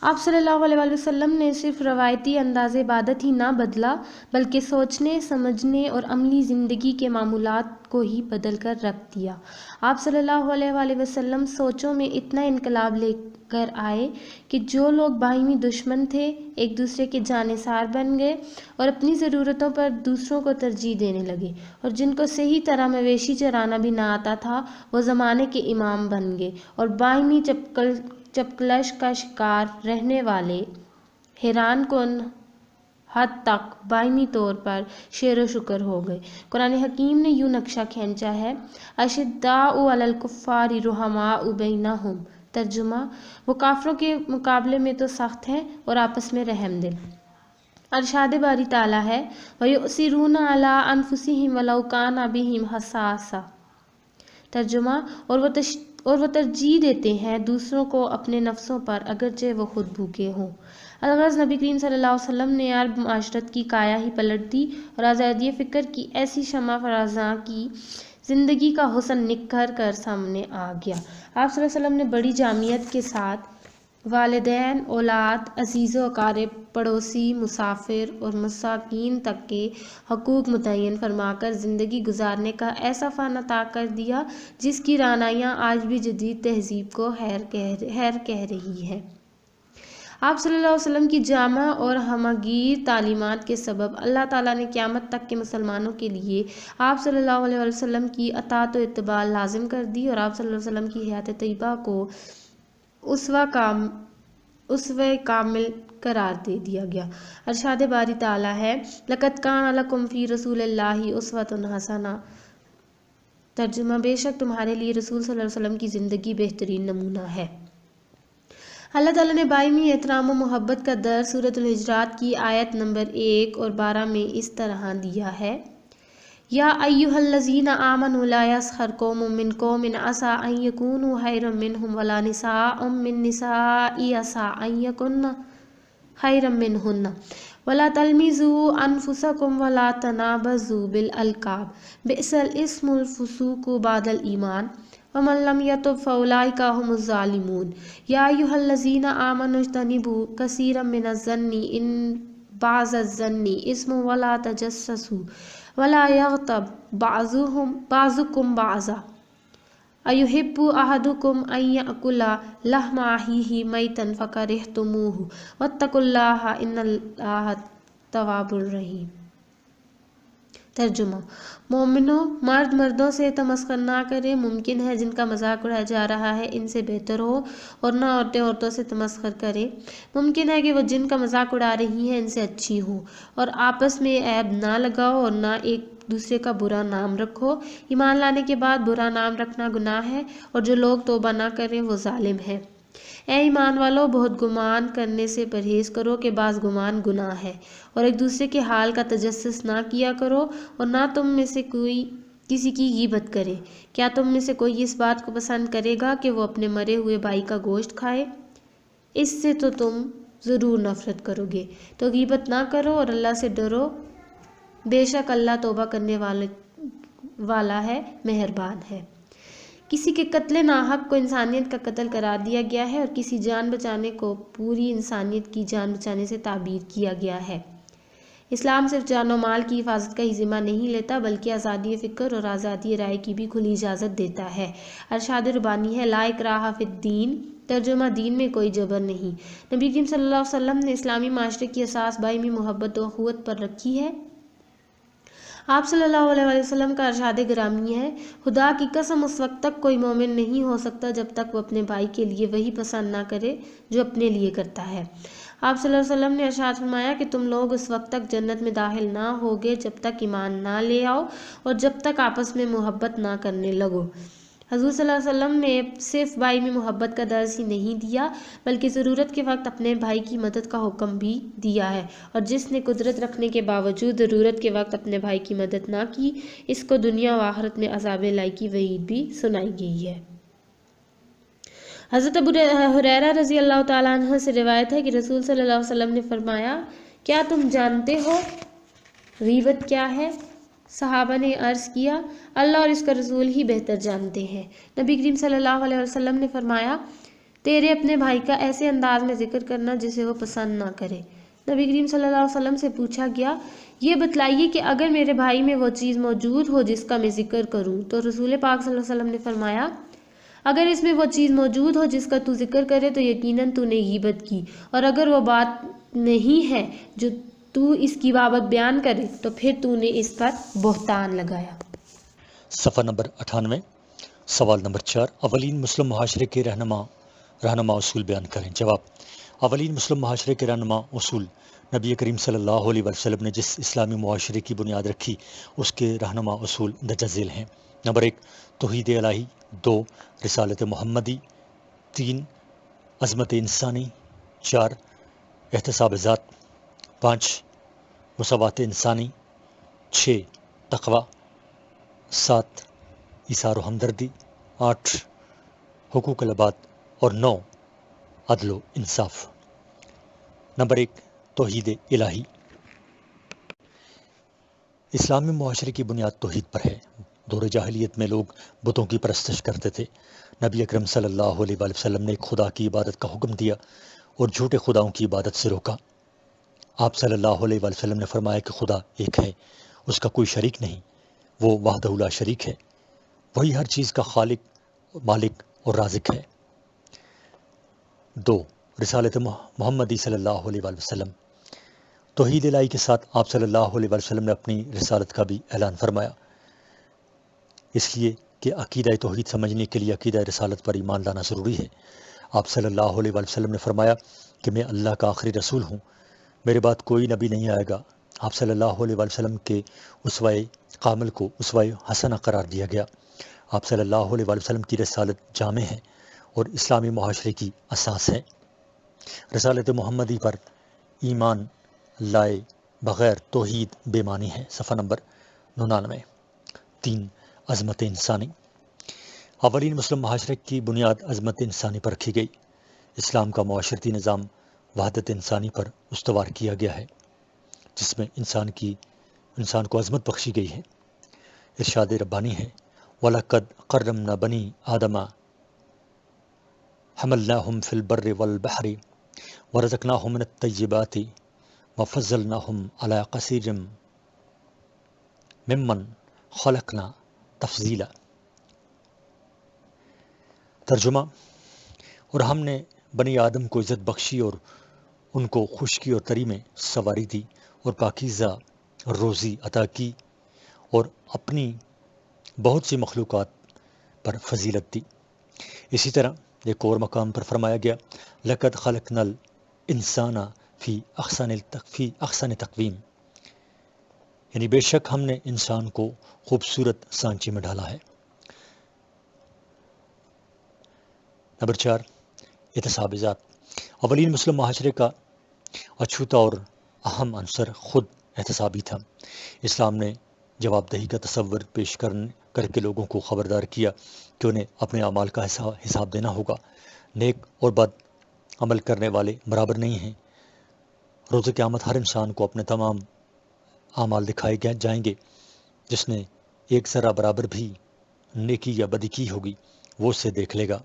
آپ صلی اللہ علیہ وآلہ وسلم نے صرف روایتی انداز عبادت ہی نہ بدلا بلکہ سوچنے سمجھنے اور عملی زندگی کے معمولات کو ہی بدل کر رکھ دیا۔ آپ صلی اللہ علیہ وآلہ وسلم سوچوں میں اتنا انقلاب لے کر آئے کہ جو لوگ باہمی دشمن تھے ایک دوسرے کے جانثار بن گئے اور اپنی ضرورتوں پر دوسروں کو ترجیح دینے لگے، اور جن کو صحیح طرح مویشی چرانا بھی نہ آتا تھا وہ زمانے کے امام بن گئے، اور باہمی چپکلش کا شکار رہنے والے حیران کن حد تک باہمی طور پر شیر و شکر ہو گئے۔ قرآن حکیم نے یوں نقشہ کھینچا ہے، اشداء علی الکفار رحماء بینہم، ترجمہ: وہ کافروں کے مقابلے میں تو سخت ہیں اور آپس میں رحم دل۔ ارشاد باری تعالیٰ ہے وَيُؤْثِرُونَ عَلَىٰ أَنفُسِهِمْ وَلَوْ كَانَ بِهِمْ خَصَاصَةٌ۔ ترجمہ: اور وہ ترجیح دیتے ہیں دوسروں کو اپنے نفسوں پر اگرچہ وہ خود بھوکے ہوں۔ الغرض نبی کریم صلی اللہ علیہ وسلم نے عرب معاشرت کی کایا ہی پلٹ دی اور آزادی فکر کی ایسی شمع فرازاں کی زندگی کا حسن نکھر کر سامنے آ گیا۔ آپ صلی اللہ علیہ وسلم نے بڑی جامعیت کے ساتھ والدین، اولاد، عزیز و اقارب، پڑوسی، مسافر اور مساکین تک کے حقوق متعین فرما کر زندگی گزارنے کا ایسا فن عطا کر دیا جس کی رعنائیاں آج بھی جدید تہذیب کو حیر کہہ رہی ہیں۔ آپ صلی اللہ علیہ وسلم کی جامع اور ہمگیر تعلیمات کے سبب اللہ تعالیٰ نے قیامت تک کے مسلمانوں کے لیے آپ صلی اللہ علیہ وسلم کی اطاعت و اتباع لازم کر دی اور آپ صلی اللہ علیہ وسلم کی حیات طیبہ کو اسوہ کامل قرار دے دیا گیا۔ ارشاد باری تعالیٰ ہے لَقَدْ كَانَ لَكُمْ فِي رَسُولِ اللَّهِ أُسْوَةٌ حَسَنَةٌ۔ ترجمہ: بے شک تمہارے لیے رسول صلی اللہ علیہ وسلم کی زندگی بہترین نمونہ ہے۔ اللہ تعالیٰ نے باہمی احترام و محبت کا درس سورۃ الحجرات کی آیت نمبر 1 اور 12 میں اس طرح دیا ہے یا ایھا الذین آمنوا لا یسخر قوم من قوم عسیٰ ان یکونوا خیرا منہم ولا نساء من نساء عسیٰ ان یکن خیرا منہن ولا تلمزوا انفسکم ولا تنابزوا بالالقاب بئس الاسم الفسوق بعد الایمان ومن لم یتب فاولئک هم الظالمون یا ایھا الذین آمنوا اجتنبوا کثیرا من الظن ان بعض الظن اسم ولا تجسسوا ولا یغتب بعضکم بعضا ایحب احدکم ان یأکل لحم اخیہ میتا فکرہتموہ واتقوا اللہ ان اللہ تواب الرحیم۔ ترجمہ: مومنوں، مرد مردوں سے تمسخر نہ کریں۔ ممکن ہے جن کا مذاق اڑایا جا رہا ہے ان سے بہتر ہو، اور نہ عورتیں عورتوں سے تمسخر کریں۔ ممکن ہے کہ وہ جن کا مذاق اڑا رہی ہیں ان سے اچھی ہوں، اور آپس میں عیب نہ لگاؤ اور نہ ایک دوسرے کا برا نام رکھو۔ ایمان لانے کے بعد برا نام رکھنا گناہ ہے، اور جو لوگ توبہ نہ کریں وہ ظالم ہیں۔ اے ایمان والو، بہت گمان کرنے سے پرہیز کرو کہ بعض گمان گناہ ہے، اور ایک دوسرے کے حال کا تجسس نہ کیا کرو، اور نہ تم میں سے کوئی کسی کی غیبت کرے۔ کیا تم میں سے کوئی اس بات کو پسند کرے گا کہ وہ اپنے مرے ہوئے بھائی کا گوشت کھائے؟ اس سے تو تم ضرور نفرت کرو گے۔ تو غیبت نہ کرو اور اللہ سے ڈرو، بے شک اللہ توبہ کرنے والا ہے، مہربان ہے۔ کسی کے قتل ناحق کو انسانیت کا قتل قرار دیا گیا ہے، اور کسی جان بچانے کو پوری انسانیت کی جان بچانے سے تعبیر کیا گیا ہے۔ اسلام صرف جان و مال کی حفاظت کا ہی ذمہ نہیں لیتا بلکہ آزادی فکر اور آزادی رائے کی بھی کھلی اجازت دیتا ہے۔ ارشاد ربانی ہے لا اکراہ فی الدین۔ ترجمہ: دین میں کوئی جبر نہیں۔ نبی کریم صلی اللہ علیہ وسلم نے اسلامی معاشرے کی اساس باہمی محبت و اخوت پر رکھی ہے۔ آپ صلی اللہ علیہ وسلم کا ارشاد گرامی ہے خدا کی قسم اس وقت تک کوئی مومن نہیں ہو سکتا جب تک وہ اپنے بھائی کے لیے وہی پسند نہ کرے جو اپنے لیے کرتا ہے۔ آپ صلی اللہ علیہ وسلم نے ارشاد فرمایا کہ تم لوگ اس وقت تک جنت میں داخل نہ ہوگے جب تک ایمان نہ لے آؤ اور جب تک آپس میں محبت نہ کرنے لگو۔ حضور صلی اللہ علیہ وسلم نے صرف بھائی میں محبت کا درس ہی نہیں دیا بلکہ ضرورت کے وقت اپنے بھائی کی مدد کا حکم بھی دیا ہے، اور جس نے قدرت رکھنے کے باوجود ضرورت کے وقت اپنے بھائی کی مدد نہ کی اس کو دنیا و آخرت میں عذاب الہی کی وعید بھی سنائی گئی ہے۔ حضرت ابو ہریرہ رضی اللہ تعالیٰ عنہ سے روایت ہے کہ رسول صلی اللہ علیہ وسلم نے فرمایا کیا تم جانتے ہو غیبت کیا ہے؟ صحابہ نے عرض کیا اللہ اور اس کا رسول ہی بہتر جانتے ہیں۔ نبی کریم صلی اللہ علیہ وسلم نے فرمایا تیرے اپنے بھائی کا ایسے انداز میں ذکر کرنا جسے وہ پسند نہ کرے۔ نبی کریم صلی اللہ علیہ وسلم سے پوچھا گیا یہ بتلائیے کہ اگر میرے بھائی میں وہ چیز موجود ہو جس کا میں ذکر کروں، تو رسول پاک صلی اللہ علیہ وسلم نے فرمایا اگر اس میں وہ چیز موجود ہو جس کا تو ذکر کرے تو یقیناً تو نے غیبت کی، اور اگر وہ بات نہیں ہے جو تو اس کی بابت بیان کرے تو پھر تو نے اس پر بہتان لگایا۔ صفحہ نمبر 98، سوال نمبر 4، اولین مسلم معاشرے کے رہنما اصول بیان کریں۔ جواب: اولین مسلم معاشرے کے رہنما اصول نبی کریم صلی اللہ علیہ وسلم نے جس اسلامی معاشرے کی بنیاد رکھی اس کے رہنما اصول درج ذیل ہیں۔ نمبر 1، توحید الہی، 2، رسالت محمدی، 3 عظمت انسانی، 4 احتساب ذات، 5 مساوات انسانی، 6 تقوی، 7 ایثار و ہمدردی، 8 حقوق العباد اور 9 عدل و انصاف۔ نمبر 1 توحید الہی۔ اسلامی معاشرے کی بنیاد توحید پر ہے۔ دور جاہلیت میں لوگ بتوں کی پرستش کرتے تھے۔ نبی اکرم صلی اللہ علیہ وآلہ وسلم نے ایک خدا کی عبادت کا حکم دیا اور جھوٹے خداؤں کی عبادت سے روکا۔ آپ صلی اللہ علیہ وآلہ وسلم نے فرمایا کہ خدا ایک ہے، اس کا کوئی شریک نہیں، وہ وحدہ لا شریک ہے، وہی ہر چیز کا خالق، مالک اور رازق ہے۔ 2 رسالت محمدی صلی اللہ علیہ وآلہ وسلم۔ توحید الہی کے ساتھ آپ صلی اللہ علیہ وآلہ وسلم نے اپنی رسالت کا بھی اعلان فرمایا، اس لیے کہ عقیدہ توحید سمجھنے کے لیے عقیدہ رسالت پر ایمان لانا ضروری ہے۔ آپ صلی اللہ علیہ وآلہ وسلم نے فرمایا کہ میں اللہ کا آخری رسول ہوں، میرے بعد کوئی نبی نہیں آئے گا۔ آپ صلی اللہ علیہ وآلہ وسلم کے اسوہ کامل کو اسوہ حسنہ قرار دیا گیا۔ آپ صلی اللہ علیہ وآلہ وسلم کی رسالت جامع ہے اور اسلامی معاشرے کی اساس ہے۔ رسالت محمدی پر ایمان لائے بغیر توحید بے معنی ہے۔ صفحہ نمبر 99۔ 3 عظمت انسانی۔ اولین مسلم معاشرے کی بنیاد عظمت انسانی پر رکھی گئی۔ اسلام کا معاشرتی نظام وحدت انسانی پر استوار کیا گیا ہے، جس میں انسان کو عظمت بخشی گئی ہے۔ ارشاد ربانی ہے، وَلَقَدْ قَرَّمْنَا بَنِي آدَمَ حَمَلْنَاهُمْ فِي الْبَرِّ وَالْبَحْرِ وَرَزَقْنَاهُم مِّنَ الطَّيِّبَاتِ وَفَضَّلْنَاهُمْ عَلَىٰ كَثِيرٍ مِّمَّنْ خَلَقْنَا تفضیلا۔ ترجمہ، اور ہم نے بنی آدم کو عزت بخشی اور ان کو خشکی اور تری میں سواری دی اور پاکیزہ روزی عطا کی اور اپنی بہت سی مخلوقات پر فضیلت دی۔ اسی طرح ایک اور مقام پر فرمایا گیا، لَقَدْ خَلَقْنَا الْإِنسَانَ فِي أَحْسَنِ تَقْوِيمٍ، یعنی بے شک ہم نے انسان کو خوبصورت سانچے میں ڈالا ہے۔ نمبر 4 احتساب ذات۔ اولین مسلم معاشرے کا اچھوتا اور اہم عنصر خود احتسابی تھا۔ اسلام نے جواب دہی کا تصور پیش کر کے لوگوں کو خبردار کیا کہ انہیں اپنے اعمال کا حساب دینا ہوگا۔ نیک اور بد عمل کرنے والے برابر نہیں ہیں۔ روز قیامت ہر انسان کو اپنے تمام اعمال دکھائے جائیں گے۔ جس نے ایک ذرہ برابر بھی نیکی یا بدی کی ہوگی وہ اسے دیکھ لے گا۔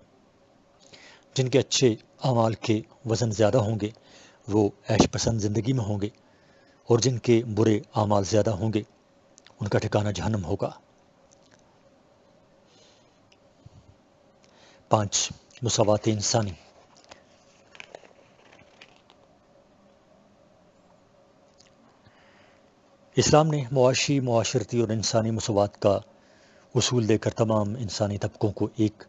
جن کے اچھے اعمال کے وزن زیادہ ہوں گے وہ عیش پسند زندگی میں ہوں گے، اور جن کے برے اعمال زیادہ ہوں گے ان کا ٹھکانہ جہنم ہوگا۔ 5 مساوات انسانی۔ اسلام نے معاشرتی اور انسانی مساوات کا اصول دے کر تمام انسانی طبقوں کو ایک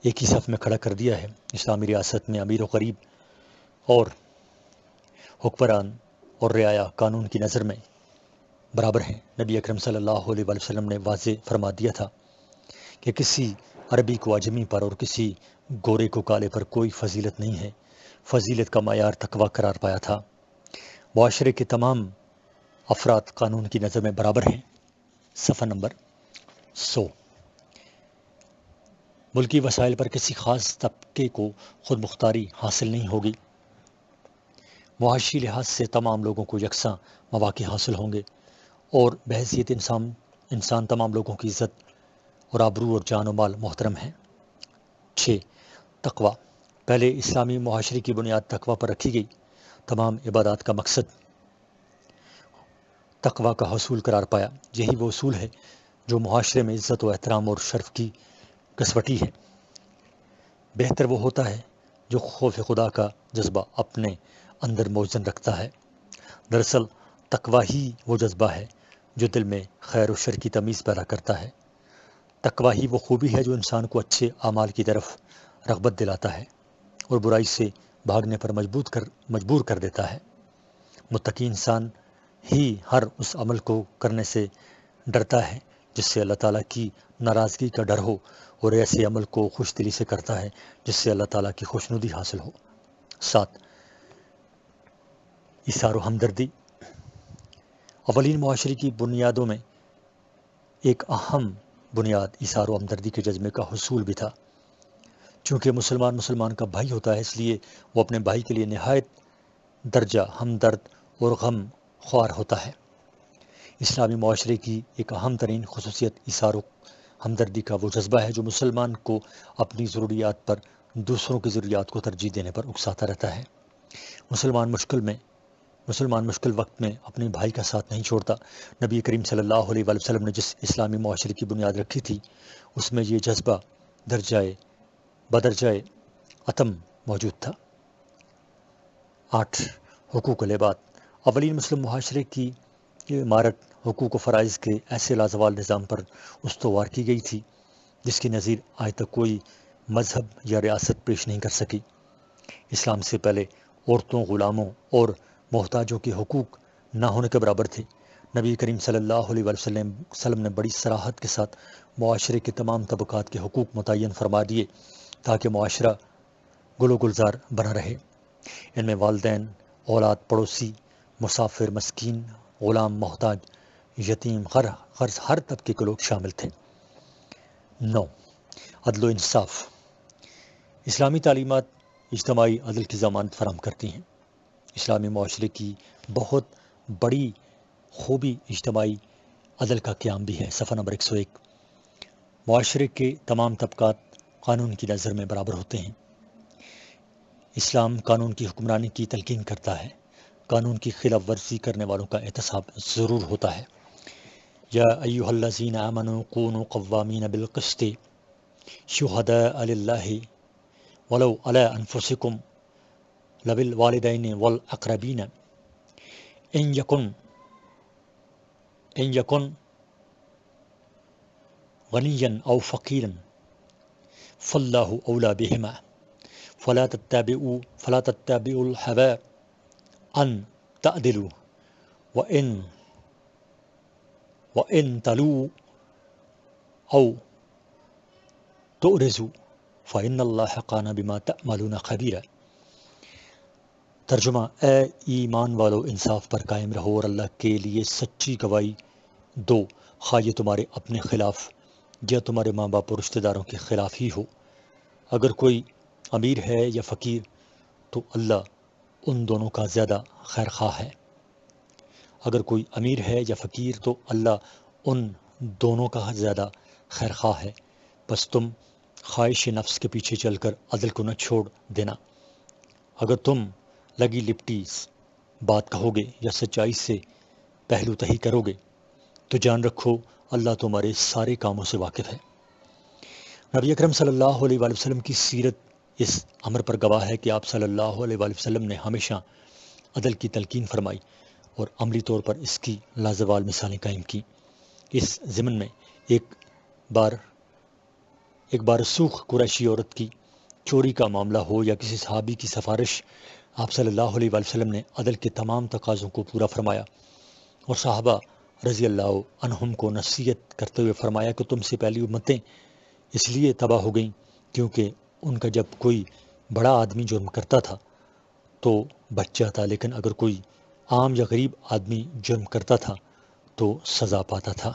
ہی صف میں کھڑا کر دیا ہے۔ اسلامی ریاست میں امیر و غریب اور حکمران اور رعایا قانون کی نظر میں برابر ہیں۔ نبی اکرم صلی اللہ علیہ وآلہ وسلم نے واضح فرما دیا تھا کہ کسی عربی کو اعجمی پر اور کسی گورے کو کالے پر کوئی فضیلت نہیں ہے۔ فضیلت کا معیار تقویٰ قرار پایا تھا۔ معاشرے کے تمام افراد قانون کی نظر میں برابر ہیں۔ صفحہ نمبر 100۔ ملکی وسائل پر کسی خاص طبقے کو خود مختاری حاصل نہیں ہوگی۔ معاشی لحاظ سے تمام لوگوں کو یکساں مواقع حاصل ہوں گے اور بحیثیت انسان تمام لوگوں کی عزت اور آبرو اور جان و مال محترم ہیں۔ 6 تقویٰ۔ پہلے اسلامی معاشرے کی بنیاد تقویٰ پر رکھی گئی۔ تمام عبادات کا مقصد تقویٰ کا حصول قرار پایا۔ یہی وہ اصول ہے جو معاشرے میں عزت و احترام اور شرف کی کسوٹی ہے۔ بہتر وہ ہوتا ہے جو خوف خدا کا جذبہ اپنے اندر موزن رکھتا ہے۔ دراصل تقویٰ ہی وہ جذبہ ہے جو دل میں خیر و شر کی تمیز پیدا کرتا ہے۔ تقویٰ ہی وہ خوبی ہے جو انسان کو اچھے اعمال کی طرف رغبت دلاتا ہے اور برائی سے بھاگنے پر مجبور کر دیتا ہے۔ متقی انسان ہی ہر اس عمل کو کرنے سے ڈرتا ہے جس سے اللہ تعالیٰ کی ناراضگی کا ڈر ہو، اور ایسے عمل کو خوش دلی سے کرتا ہے جس سے اللہ تعالیٰ کی خوشنودی حاصل ہو۔ 7، ایثار و ہمدردی۔ اولین معاشرے کی بنیادوں میں ایک اہم بنیاد ایثار و ہمدردی کے جذبے کا حصول بھی تھا۔ چونکہ مسلمان کا بھائی ہوتا ہے، اس لیے وہ اپنے بھائی کے لیے نہایت درجہ ہمدرد اور غم خوار ہوتا ہے۔ اسلامی معاشرے کی ایک اہم ترین خصوصیت ایثار و ہمدردی کا وہ جذبہ ہے جو مسلمان کو اپنی ضروریات پر دوسروں کی ضروریات کو ترجیح دینے پر اکساتا رہتا ہے۔ مسلمان مشکل وقت میں اپنے بھائی کا ساتھ نہیں چھوڑتا۔ نبی کریم صلی اللہ علیہ وآلہ وسلم نے جس اسلامی معاشرے کی بنیاد رکھی تھی، اس میں یہ جذبہ بدرجۂ عتم موجود تھا۔ 8، حقوق العباد۔ اولین مسلم معاشرے کی یہ عمارت حقوق و فرائض کے ایسے لازوال نظام پر استوار کی گئی تھی جس کی نظیر آج تک کوئی مذہب یا ریاست پیش نہیں کر سکی۔ اسلام سے پہلے عورتوں، غلاموں اور محتاجوں کے حقوق نہ ہونے کے برابر تھے۔ نبی کریم صلی اللہ علیہ وسلم نے بڑی صراحت کے ساتھ معاشرے کے تمام طبقات کے حقوق متعین فرما دیے تاکہ معاشرہ گل و گلزار بنا رہے۔ ان میں والدین، اولاد، پڑوسی، مسافر، مسکین، غلام، محتاج، یتیم، غرض ہر طبقے کے لوگ شامل تھے۔ 9، عدل و انصاف۔ اسلامی تعلیمات اجتماعی عدل کی ضمانت فراہم کرتی ہیں۔ اسلامی معاشرے کی بہت بڑی خوبی اجتماعی عدل کا قیام بھی ہے۔ صفحہ نمبر 101۔ معاشرے کے تمام طبقات قانون کی نظر میں برابر ہوتے ہیں۔ اسلام قانون کی حکمرانی کی تلقین کرتا ہے۔ قانون کی خلاف ورزی کرنے والوں کا احتساب ضرور ہوتا ہے۔ یا ایھا الذین آمنوا کونوا قوامین بالقسط شہداء للہ ولو علی انفسکم لبالوالدین والاقربین ان یکن غنیا او فقیرا فاللہ اولی بہما فلا تتبعوا الہوی ان تعدلوا وَإِن تَلُوا أَوْ تُعْرِضُوا فَإِنَّ اللَّهَ كَانَ بِمَا تَعْمَلُونَ خَبِيرًا۔ ترجمہ: اے ایمان والو، انصاف پر قائم رہو اور اللہ کے لیے سچی گواہی دو، خواہ یہ تمہارے اپنے خلاف یا تمہارے ماں باپ اور رشتہ داروں کے خلاف ہی ہو۔ اگر کوئی امیر ہے یا فقیر تو اللہ ان دونوں کا زیادہ خیر خواہ ہے۔ اگر کوئی امیر ہے یا فقیر تو اللہ ان دونوں کا زیادہ خیر خواہ ہے۔ بس تم خواہش نفس کے پیچھے چل کر عدل کو نہ چھوڑ دینا۔ اگر تم لگی لپٹی بات کہو گے یا سچائی سے پہلو تہی کرو گے تو جان رکھو اللہ تمہارے سارے کاموں سے واقف ہے۔ نبی اکرم صلی اللہ علیہ وآلہ وسلم کی سیرت اس امر پر گواہ ہے کہ آپ صلی اللہ علیہ وآلہ وسلم نے ہمیشہ عدل کی تلقین فرمائی اور عملی طور پر اس کی لازوال مثالیں قائم کی۔ اس ضمن میں ایک بار سوخ قریشی عورت کی چوری کا معاملہ ہو یا کسی صحابی کی سفارش، آپ صلی اللہ علیہ وآلہ وسلم نے عدل کے تمام تقاضوں کو پورا فرمایا اور صحابہ رضی اللہ عنہم کو نصیحت کرتے ہوئے فرمایا کہ تم سے پہلی امتیں اس لیے تباہ ہو گئیں کیونکہ ان کا جب کوئی بڑا آدمی جرم کرتا تھا تو بچ جاتا، لیکن اگر کوئی عام یا غریب آدمی جرم کرتا تھا تو سزا پاتا تھا۔